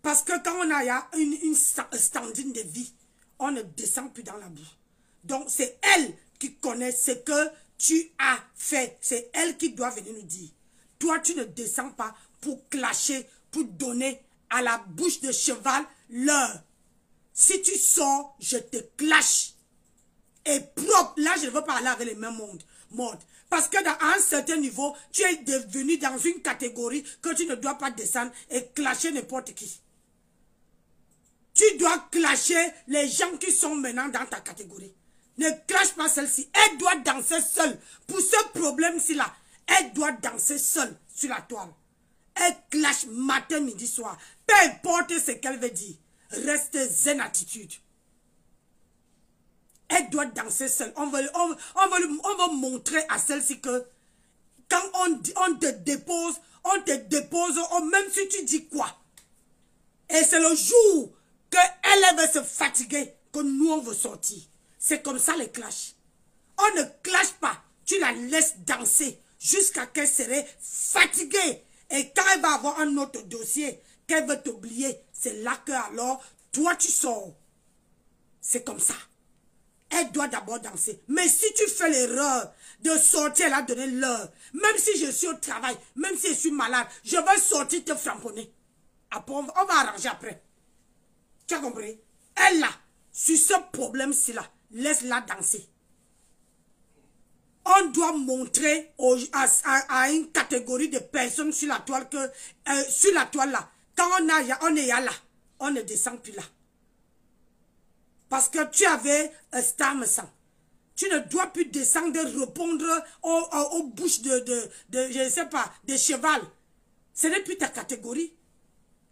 Parce que quand on a une standing de vie, on ne descend plus dans la boue. Donc c'est elle qui connaît ce que tu as fait. C'est elle qui doit venir nous dire. Toi, tu ne descends pas pour clasher, pour donner à la bouche de cheval l'heure. Si tu sors, je te clash. Et propre, là, je ne veux pas aller avec les mêmes modes. Parce que dans un certain niveau, tu es devenu dans une catégorie que tu ne dois pas descendre et clasher n'importe qui. Tu dois clasher les gens qui sont maintenant dans ta catégorie. Ne clash pas celle-ci. Elle doit danser seule. Pour ce problème-ci là, elle doit danser seule sur la toile. Elle clash matin, midi, soir. Peu importe ce qu'elle veut dire. Reste zen attitude. Elle doit danser seule. On va montrer à celle-ci que quand on te dépose, même si tu dis quoi. Et c'est le jour qu'elle va se fatiguer que nous on veut sortir. C'est comme ça les clashs. On ne clash pas. Tu la laisses danser jusqu'à qu'elle serait fatiguée. Et quand elle va avoir un autre dossier, qu'elle veut t'oublier, c'est là que alors, toi tu sors. C'est comme ça. Elle doit d'abord danser. Mais si tu fais l'erreur de sortir, elle a donné l'heure. Même si je suis au travail, même si je suis malade, je vais sortir te framponner. Après, on va arranger après. Tu as compris? Elle là, sur ce problème-ci là, laisse-la danser. On doit montrer à une catégorie de personnes sur la toile que sur la toile là, quand on est là, on ne descend plus là. Parce que tu avais un star me sang. Tu ne dois plus descendre répondre aux bouches je ne sais pas, de cheval. Ce n'est plus ta catégorie.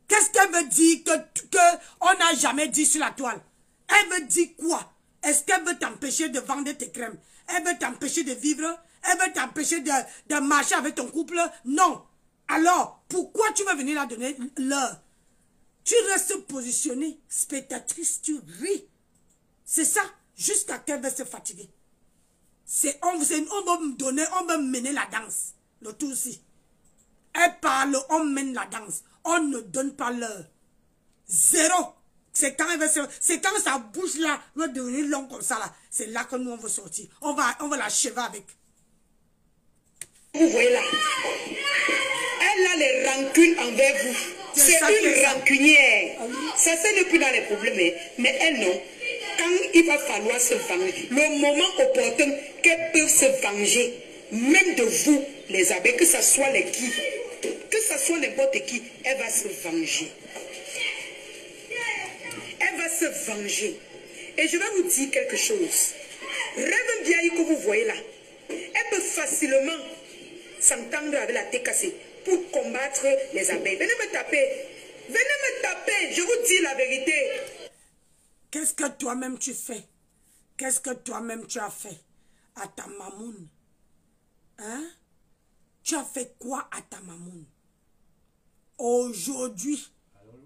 Qu'est-ce qu'elle veut dire qu'on n'a jamais dit sur la toile? Elle veut dire quoi? Est-ce qu'elle veut t'empêcher de vendre tes crèmes? Elle veut t'empêcher de vivre? Elle veut t'empêcher de marcher avec ton couple? Non. Alors, pourquoi tu veux venir la donner l'heure? Tu restes positionnée, spectatrice, tu ris. C'est ça, jusqu'à qu'elle va se fatiguer. On va me donner, on va mener la danse. Le tout aussi. Elle parle, on mène la danse. On ne donne pas l'heure. Zéro. C'est quand sa bouche là va devenir longue comme ça là. C'est là que nous on va sortir. On va l'achever avec. Vous voyez là. Elle a les rancunes envers vous. C'est une rancunière. Ça n'est plus dans les problèmes. Mais elle non. Quand il va falloir se venger, le moment opportun qu'elle peut se venger, même de vous, les abeilles, que ce soit les qui, que ce soit n'importe qui, elle va se venger. Elle va se venger. Et je vais vous dire quelque chose. Rêve Biaï que vous voyez là, elle peut facilement s'entendre avec la TKC pour combattre les abeilles. Venez me taper. Venez me taper. Je vous dis la vérité. Qu'est-ce que toi-même tu fais? Qu'est-ce que toi-même tu as fait à ta mamoune? Hein? Tu as fait quoi à ta mamoune? Aujourd'hui,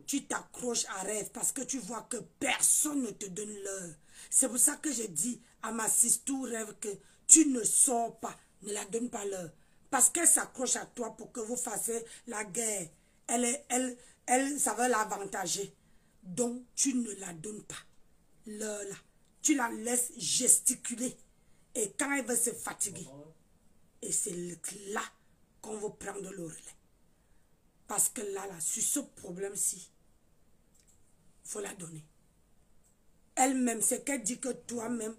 tu t'accroches à rêve parce que tu vois que personne ne te donne l'heure. C'est pour ça que je dis à ma sistou rêve que tu ne sors pas, ne la donne pas l'heure. Parce qu'elle s'accroche à toi pour que vous fassiez la guerre. Elle, ça va l'avantager. Donc, tu ne la donnes pas l'heure là. Tu la laisses gesticuler. Et quand elle va se fatiguer, et c'est là qu'on va prendre le relais. Parce que là, sur ce problème-ci, il faut la donner. Elle-même, c'est qu'elle dit que toi-même,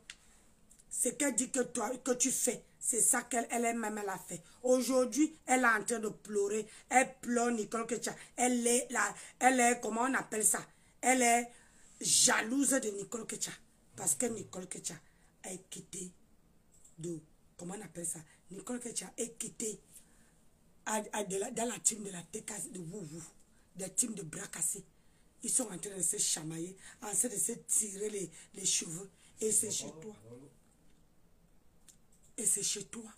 c'est qu'elle dit que tu fais. C'est ça qu'elle-même, elle a fait. Aujourd'hui, elle est en train de pleurer. Elle pleure Nicole Ketia. Elle est, comment on appelle ça? Elle est jalouse de Nicole Ketia. Parce que Nicole Ketia a quitté de, comment on appelle ça? Nicole Ketia est quittée dans la team de la TKC, de Wouvou, de la team de bras cassés. Ils sont en train de se chamailler, en train de se tirer les cheveux. Et c'est chez toi. Et c'est chez toi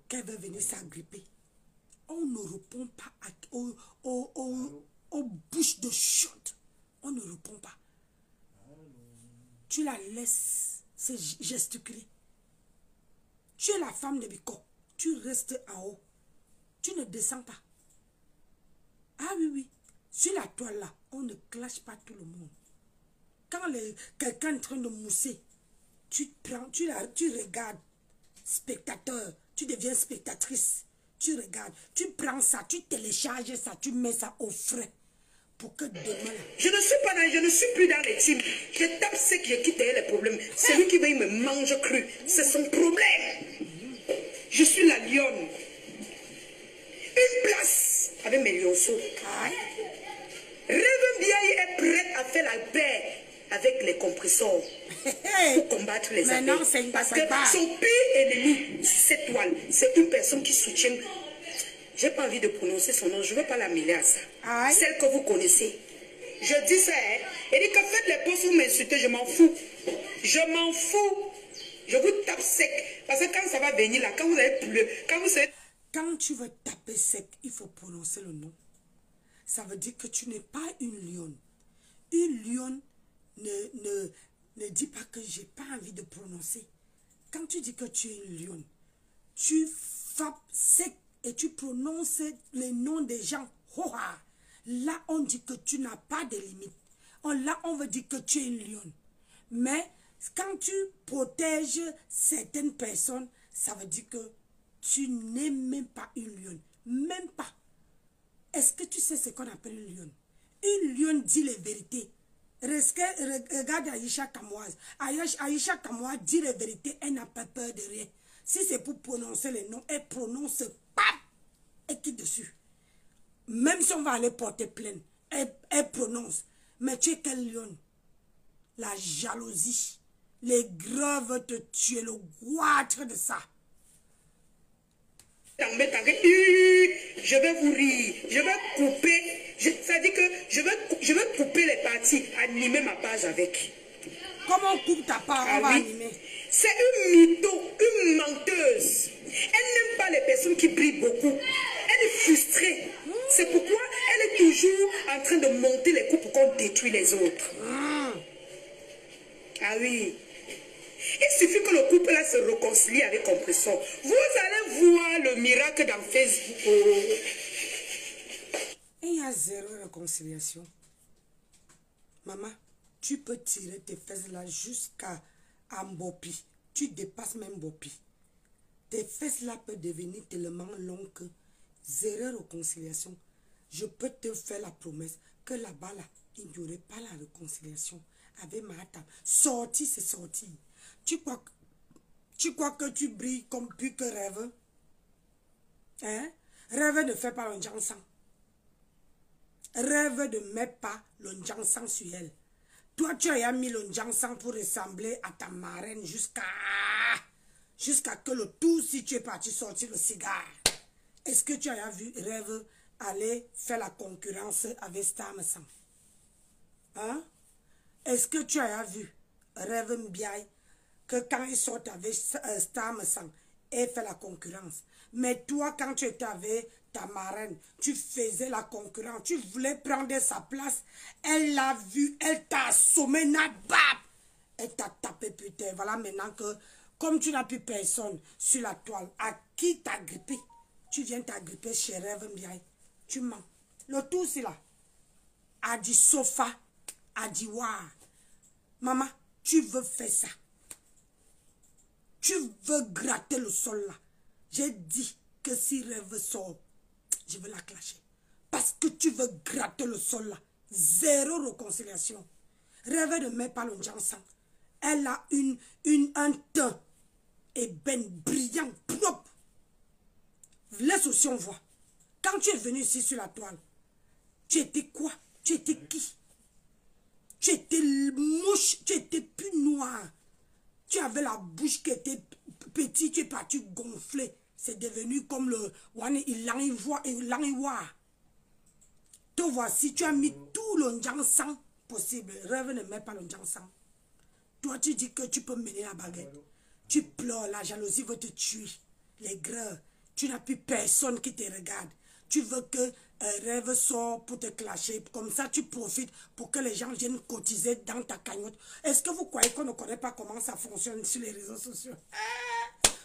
qu'elle va venir s'agripper. On ne répond pas aux bouches de chiottes. On ne répond pas. Tu la laisses se gesticuler. Tu es la femme de Biko. Tu restes en haut. Tu ne descends pas. Ah oui, oui. Sur la toile là, on ne clash pas tout le monde. Quand quelqu'un est en train de mousser, tu regardes. Spectateur, tu deviens spectatrice. Tu regardes, tu prends ça, tu télécharges ça, tu mets ça au frais. Pour que demain... Je ne suis plus dans les teams. Je tape ce qui quitte les problèmes. Celui qui veut me mange cru, c'est son problème. Je suis la lionne. Une place avec mes lionceaux. Rêve Biaï est prête à faire la paix avec les compresseurs pour combattre les abeilles. Parce que son pire ennemi, cette toile, c'est une personne qui soutient. J'ai pas envie de prononcer son nom, je ne veux pas la mêler à ça. Celle que vous connaissez. Je dis ça, hein. Elle dit que faites les postes, vous m'insultez, je m'en fous. Je m'en fous. Je vous tape sec. Parce que quand ça va venir là, quand vous allez pleurer, quand tu veux taper sec, il faut prononcer le nom. Ça veut dire que tu n'es pas une lionne. Une lionne ne dis pas que j'ai pas envie de prononcer. Quand tu dis que tu es une lionne, tu frappes sec et tu prononces les noms des gens. Là, on dit que tu n'as pas de limite. Là, on veut dire que tu es une lionne. Mais quand tu protèges certaines personnes, ça veut dire que tu n'es même pas une lionne. Même pas. Est-ce que tu sais ce qu'on appelle une lionne? Une lionne dit les vérités. Regarde Aïcha Kamoise. Aïcha Kamoise dit la vérité, elle n'a pas peur de rien. Si c'est pour prononcer les noms, elle prononce pap et qui dessus. Même si on va aller porter plainte, elle prononce. Mais tu es quelle lionne? La jalousie, Les gros veulent te tuer, le goitre de ça. Je vais vous rire, je vais couper, ça dit que je vais couper les parties, animer ma page avec. Comment on coupe ta part, on va animer? C'est une mytho, une menteuse. Elle n'aime pas les personnes qui brillent beaucoup. Elle est frustrée. C'est pourquoi elle est toujours en train de monter les coups pour qu'on détruise les autres. Ah oui. Il suffit que le couple là se réconcilie avec Compressor. Vous allez voir le miracle dans Facebook. Il y a zéro réconciliation. Maman, tu peux tirer tes fesses là jusqu'à Mbopi. Tu dépasses même Mbopi. Tes fesses là peuvent devenir tellement longues que zéro réconciliation. Je peux te faire la promesse que là-bas là, il n'y aurait pas la réconciliation avec Mahatam. Sorti, c'est sorti. Tu crois que tu brilles comme plus que rêve? Hein? Rêve ne fait pas l'onjansan. Rêve ne met pas l'onjansan sur elle. Toi, tu as mis l'onjansan pour ressembler à ta marraine jusqu'à que le tout, si tu es parti sortir le cigare. Est-ce que tu as vu Rêve aller faire la concurrence avec Stamsan? Hein? Est-ce que tu as vu Rêve Mbiaye que quand il sort avec Stamsan, elle fait la concurrence? Mais toi, quand tu étais avec ta marraine, tu faisais la concurrence, tu voulais prendre sa place, elle l'a vu, elle t'a assommé, elle t'a tapé putain. Voilà maintenant que, comme tu n'as plus personne sur la toile, à qui t'as grippé? Tu viens t'agripper chez Rêve Mbiaye. Tu mens. Le tout, c'est là. A dit sofa, a dit waouh. Maman, tu veux faire ça. Tu veux gratter le sol là. J'ai dit que si Rêve sort, je vais la clasher. Parce que tu veux gratter le sol là. Zéro réconciliation. Rêve ne met pas le jansan. Elle a un teint ébène, brillant, propre. Laisse aussi on voit. Quand tu es venu ici sur la toile, tu étais quoi? Tu étais qui? Tu étais mouche, tu étais plus noir. Tu avais la bouche qui était petite, tu es parti gonfler. C'est devenu comme le Ilangiwa. Te voici, tu as mis tout le jansan possible. Rêve ne met pas le jansan. Toi, tu dis que tu peux mener la baguette. Tu pleures, la jalousie veut te tuer. Les gras, tu n'as plus personne qui te regarde. Tu veux que Rêve sort pour te clasher. Comme ça, tu profites pour que les gens viennent cotiser dans ta cagnotte. Est-ce que vous croyez qu'on ne connaît pas comment ça fonctionne sur les réseaux sociaux?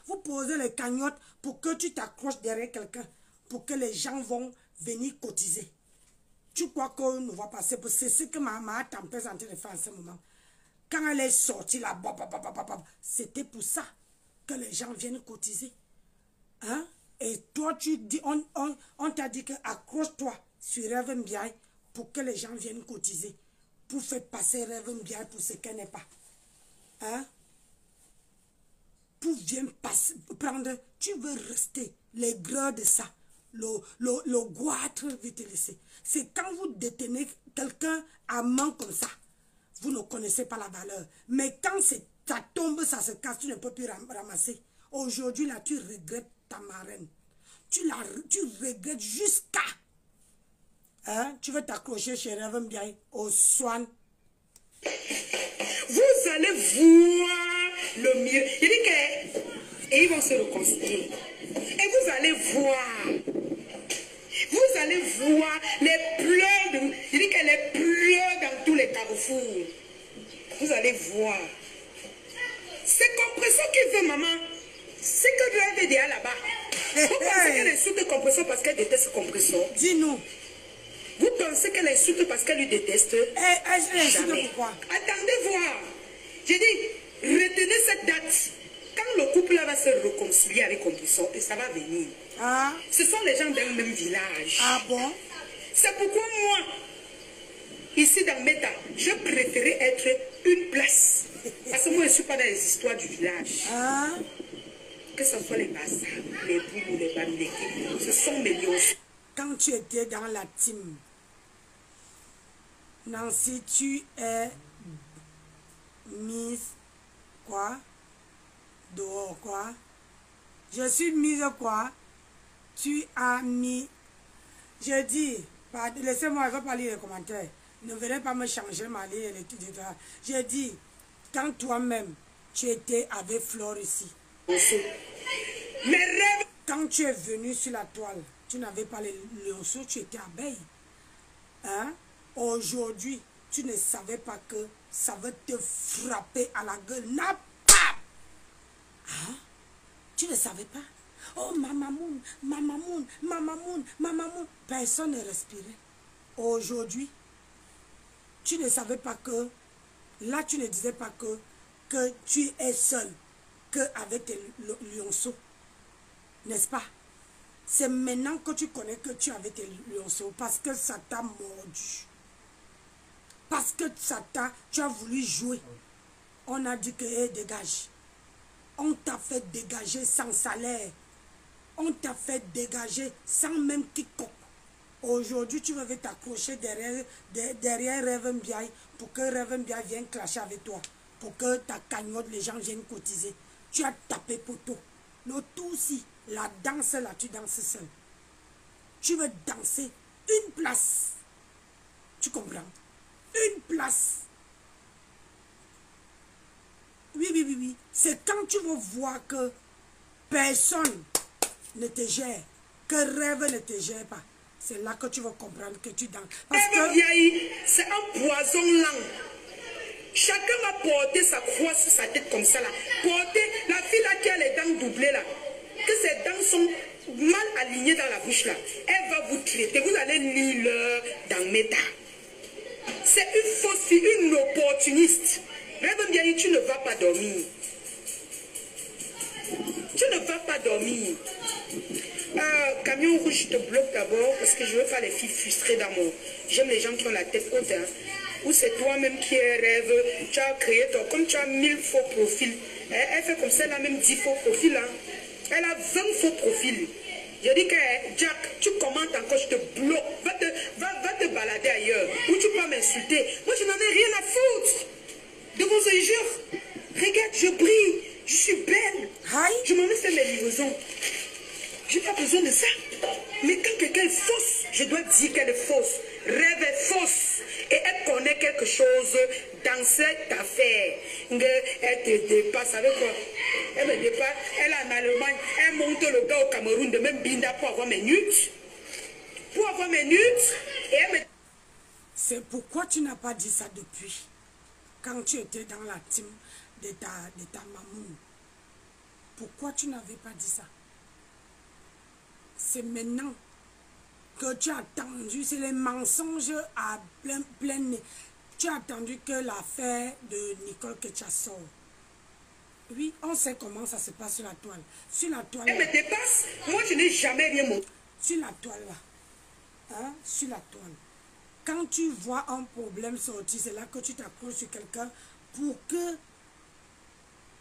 Vous posez les cagnottes pour que tu t'accroches derrière quelqu'un. Pour que les gens vont venir cotiser. Tu crois qu'on ne voit pas? C'est ce que ma tempête est en train de faire en ce moment. Quand elle est sortie là, c'était pour ça que les gens viennent cotiser. Hein? Et toi, tu dis, on t'a dit que accroche-toi sur Rêve Mbiaye pour que les gens viennent cotiser. Pour faire passer Rêve Mbiaye pour ce qu'elle n'est pas. Hein? Pour venir passer, prendre, tu veux rester les gras de ça. Le goitre veut te laisser. C'est quand vous détenez quelqu'un à main comme ça. Vous ne connaissez pas la valeur. Mais quand ça tombe, ça se casse, tu ne peux plus ramasser. Aujourd'hui, là, tu regrettes ta marraine. Tu regrettes jusqu'à... Hein? Tu veux t'accrocher chez Rêve Mbiaye au soin. Vous allez voir le miracle. Il dit que... Et ils vont se réconcilier. Et vous allez voir. Vous allez voir les pleurs. Il dit que les pleurs dans tous les carrefours. Vous allez voir. C'est Compressor qui veut, maman. C'est que Rêve est déjà là-bas. Vous pensez qu'elle insulte Compressor parce qu'elle déteste Compressor? Dis-nous. Vous pensez qu'elle insulte parce qu'elle lui déteste? Elle insulte pourquoi? Attendez voir. J'ai dit, retenez cette date. Quand le couple là va se réconcilier avec Compressor, et ça va venir. Ah. Ce sont les gens d'un même village. Ah bon? C'est pourquoi moi, ici dans Meta, je préférais être une place. Parce que moi, je ne suis pas dans les histoires du village. Ah. Que ce soit les Bassa, les Boubou, les Bamileke, ce sont mes lions. Quand tu étais dans la team, Nancy, tu es Miss quoi? Dehors, quoi? Je suis mise, quoi? Tu as mis... Je dis, laissez-moi, je ne vais pas lire les commentaires. Ne venez pas me changer ma ligne, etc. Je dis, quand toi-même, tu étais avec Flore ici. Mes rêves. Quand tu es venu sur la toile, tu n'avais pas les lionceaux, tu étais abeille. Hein? Aujourd'hui, tu ne savais pas que ça va te frapper à la gueule. N'a pas! Hein? Tu ne savais pas? Oh, Mamamoun, Mamamoun, Mamamoun, Mamamoun. Personne ne respirait. Aujourd'hui, tu ne savais pas que, là tu ne disais pas que tu es seul, qu'avec tes lionceaux. N'est-ce pas? C'est maintenant que tu connais que tu avais tes lionceaux parce que ça t'a mordu. Parce que tu as voulu jouer. On a dit que, hey, dégage. On t'a fait dégager sans salaire. On t'a fait dégager sans même quiconque. Aujourd'hui, tu veux t'accrocher derrière Reverend Biaye pour que Reverend Biaye vienne clasher avec toi. Pour que ta cagnotte, les gens viennent cotiser. Tu as tapé poteau. Le tout aussi, la danse là, tu danses seul. Tu veux danser une place. Tu comprends? Une place. Oui. C'est quand tu vas voir que personne ne te gère, que rêve ne te gère pas. C'est là que tu vas comprendre que tu danses. Parce que c'est un poison lent. Chacun va porter sa croix sur sa tête comme ça là. Porter la fille là qui a les dents doublées là. Que ses dents sont mal alignées dans la bouche là. Elle va vous traiter. Vous allez lire dans Méta. C'est une fausse fille, une opportuniste. Rêve bien, tu ne vas pas dormir. Tu ne vas pas dormir. Camion rouge, je te bloque d'abord parce que je veux pas les filles frustrées d'amour. J'aime les gens qui ont la tête haute. Hein. Ou c'est toi-même qui rêve. Tu as créé ton... Comme tu as 1000 faux profils. Elle fait comme ça, elle a même 10 faux profils. Hein. Elle a 20 faux profils. Je dis que Jack, tu commentes encore, je te bloque. Va te balader ailleurs. Ou tu peux m'insulter. Moi, je n'en ai rien à foutre. De vos injures. Regarde, je brille. Je suis belle. Aïe. Je m'en vais faire mes livraisons. Je n'ai pas besoin de ça. Mais quand quelqu'un est fausse, je dois dire qu'elle est fausse. Rêve est fausse. Et elle connaît quelque chose dans cette affaire. Elle te dépasse avec quoi? Elle me dépasse. Elle est en Allemagne. Elle monte le gars au Cameroun de même Binda pour avoir mes nudes. Pour avoir mes nudes. Et elle me... C'est pourquoi tu n'as pas dit ça depuis. Quand tu étais dans la team de ta mamoune. Pourquoi tu n'avais pas dit ça? C'est maintenant que tu as attendu, c'est les mensonges à plein nez. Tu as attendu que l'affaire de Nicole Ketcha sort. Oui, on sait comment ça se passe sur la toile. Sur la toile. Elle me dépasse. Moi, je n'ai jamais rien montré. Sur la toile là. Hein? Sur la toile. Quand tu vois un problème sortir, c'est là que tu t'accroches sur quelqu'un pour que...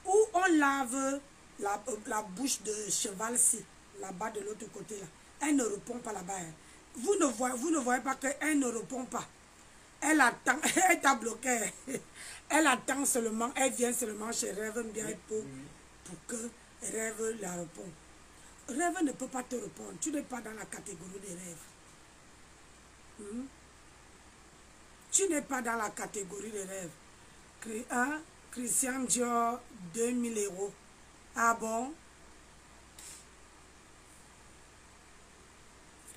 Où on lave la bouche de cheval-ci. Là-bas de l'autre côté là, elle ne répond pas là-bas. Hein. Vous ne voyez pas qu'elle ne répond pas. Elle attend, elle t'a bloqué. Elle attend seulement, elle vient seulement chez Rêve bien pour que Rêve la réponde. Rêve ne peut pas te répondre. Tu n'es pas dans la catégorie des rêves. Tu n'es pas dans la catégorie des rêves. Christian Dior, 2000 €. Ah bon?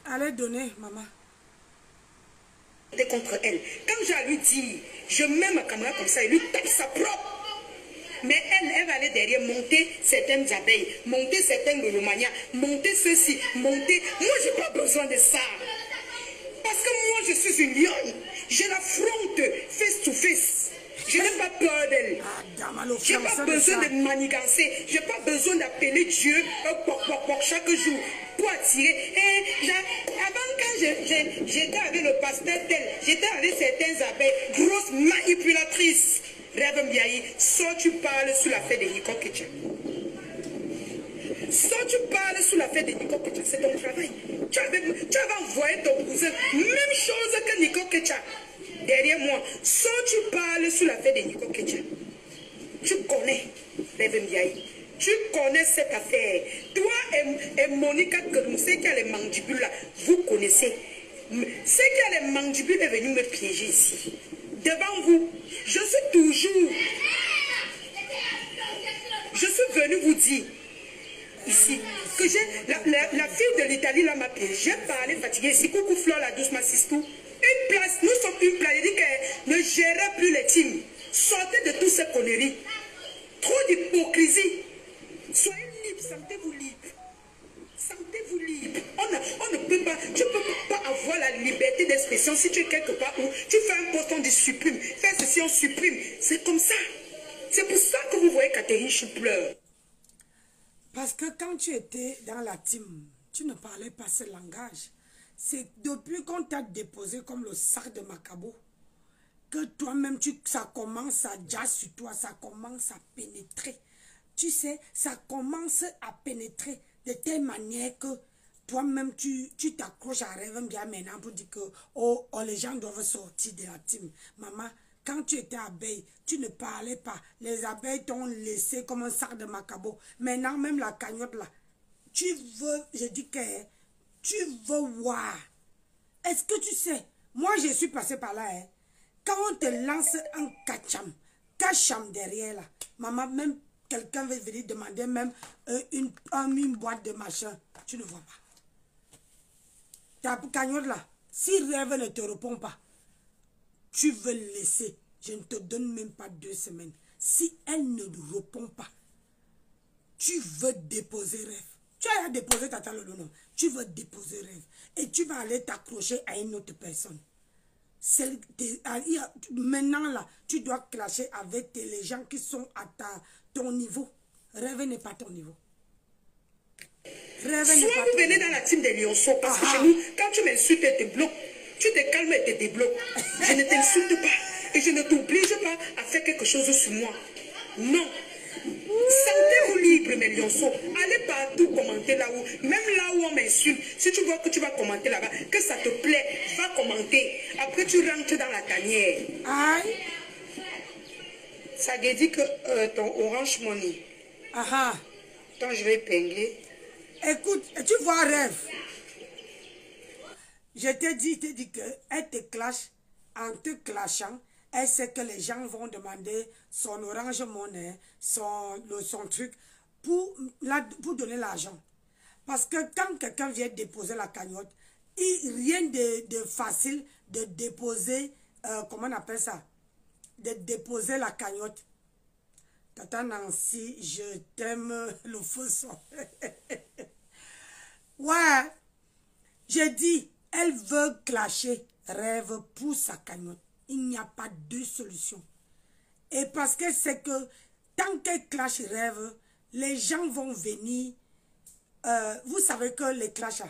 Allez donner, maman. Contre elle. Quand j'ai lui dit, je mets ma caméra comme ça, il lui tape sa propre. Mais elle va aller derrière, monter certaines abeilles, monter certaines Romagna, monter ceci, monter. Moi, je n'ai pas besoin de ça. Parce que moi, je suis une lionne. Je l'affronte face to face. Je n'ai pas peur d'elle. Je n'ai pas besoin de manigancer. Je n'ai pas besoin d'appeler Dieu chaque jour pour attirer. Et avant, quand j'étais avec le pasteur tel, j'étais avec certaines abeilles, grosses manipulatrices. Rêve Mbiaye, soit tu parles sur l'affaire de Nicole Ketcha. Soit tu parles sur l'affaire de Nicole Ketcha, c'est ton travail. Tu avais envoyé ton cousin, même chose que Nicole Ketcha. Derrière moi, soit tu parles sur l'affaire de Nicole Ketcha. Tu connais, Rêve Ndiaye. Tu connais cette affaire. Toi et Monica Keroum, ceux qui a les mandibules là, vous connaissez. Ceux qui a les mandibules est venu me piéger ici. Devant vous, je suis venu vous dire ici que j'ai la fille de l'Italie là m'a piégé. J'ai parlé fatigué ici. Coucou Flore la douce ma sistou. Une place, nous sommes une place. Elle dit qu'elle ne gérait plus les teams. Sortez de toutes ces conneries. Trop d'hypocrisie. Soyez libre, sentez-vous libre. Sentez-vous libre. On ne peut pas, tu ne peux pas avoir la liberté d'expression si tu es quelque part où tu fais un poste, on dit supprime. Fais ceci, on supprime. C'est comme ça. C'est pour ça que vous voyez Catherine Chou pleure. Parce que quand tu étais dans la team, tu ne parlais pas ce langage. C'est depuis qu'on t'a déposé comme le sac de Macabo que toi-même, ça commence à jazz sur toi, ça commence à pénétrer. Tu sais, ça commence à pénétrer de telle manière que toi-même, tu t'accroches à Rêve bien maintenant pour dire que oh, les gens doivent sortir de la team. Maman, quand tu étais abeille, tu ne parlais pas. Les abeilles t'ont laissé comme un sac de Macabo. Maintenant, même la cagnotte là, tu veux, je dis que tu veux voir. Est-ce que tu sais, moi je suis passé par là, hein. Quand on te lance un cacham derrière là, maman, même quelqu'un veut venir demander même une boîte de machin, tu ne vois pas. Ta cagnotte là, si Rêve ne te répond pas, tu veux le laisser. Je ne te donne même pas 2 semaines. Si elle ne répond pas, tu veux déposer Rêve. Tu as déposé Tata Lolo, non. Tu veux déposer Rêve. Et tu vas aller t'accrocher à une autre personne. Maintenant là, tu dois clasher avec les gens qui sont à ton niveau. Rêve n'est pas ton niveau. Soit vous venez dans la team des Lionceaux, parce que chez nous, quand tu m'insultes et te bloques, tu te calmes et te débloques. Je ne t'insulte pas et je ne t'oblige pas à faire quelque chose sur moi. Non. Sentez-vous libre, mes Lionceaux. Allez partout commenter là où, même là où on m'insulte. Si tu vois que tu vas commenter là-bas, que ça te plaît, va commenter. Après, tu rentres dans la tanière. Aïe. Ça veut dire que ton Orange Money. Attends, je vais épingler. Écoute, tu vois Rêve. Je t'ai dit qu'elle te clash. En te clashant, elle sait que les gens vont demander son Orange Money, son truc, pour donner l'argent. Parce que quand quelqu'un vient déposer la cagnotte, rien de facile de déposer, comment on appelle ça? De déposer la cagnotte. Tata Nancy, je t'aime le faux son. Ouais, j'ai dit, elle veut clasher Rêve pour sa cagnotte. Il n'y a pas de solution. Et parce que c'est que tant qu'elle clash Rêve, les gens vont venir. Vous savez que les clashs,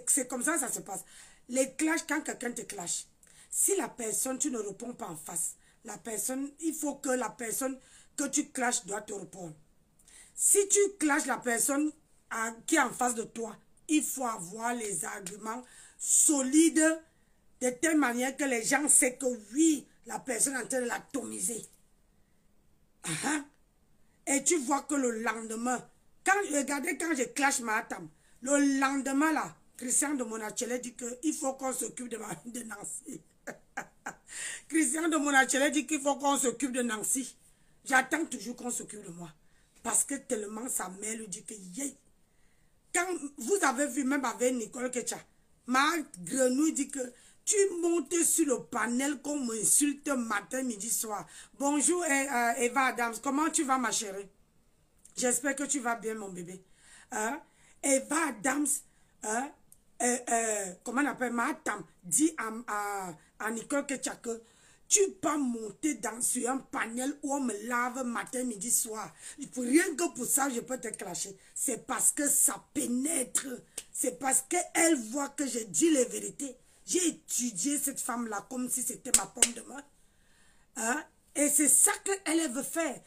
c'est comme ça se passe. Les clashs, quand quelqu'un te clash, si la personne, tu ne réponds pas en face, la personne, il faut que la personne que tu clashes doit te répondre. Si tu clashes la personne qui est en face de toi, il faut avoir les arguments solides de telle manière que les gens savent que oui, la personne est en train de l'atomiser. Et tu vois que le lendemain, regardez quand je clash Mahatam, le lendemain là, Christian de Monachele dit qu'il faut qu'on s'occupe de Nancy. Christian de Monachele dit qu'il faut qu'on s'occupe de Nancy. J'attends toujours qu'on s'occupe de moi. Parce que tellement sa mère lui dit que quand vous avez vu même avec Nicole Ketcha, ma grenouille dit que tu montes sur le panel qu'on m'insulte matin, midi, soir. Bonjour Eva Adams, comment tu vas ma chérie? J'espère que tu vas bien mon bébé. Eva Adams, comment on appelle ma tante, dit à Nicole Ketcha que tu peux monter sur un panel où on me lave matin, midi, soir. Rien que pour ça, je peux te clasher. C'est parce que ça pénètre. C'est parce qu'elle voit que je dis les vérités. J'ai étudié cette femme-là comme si c'était ma pomme de main. Et c'est ça qu'elle veut faire.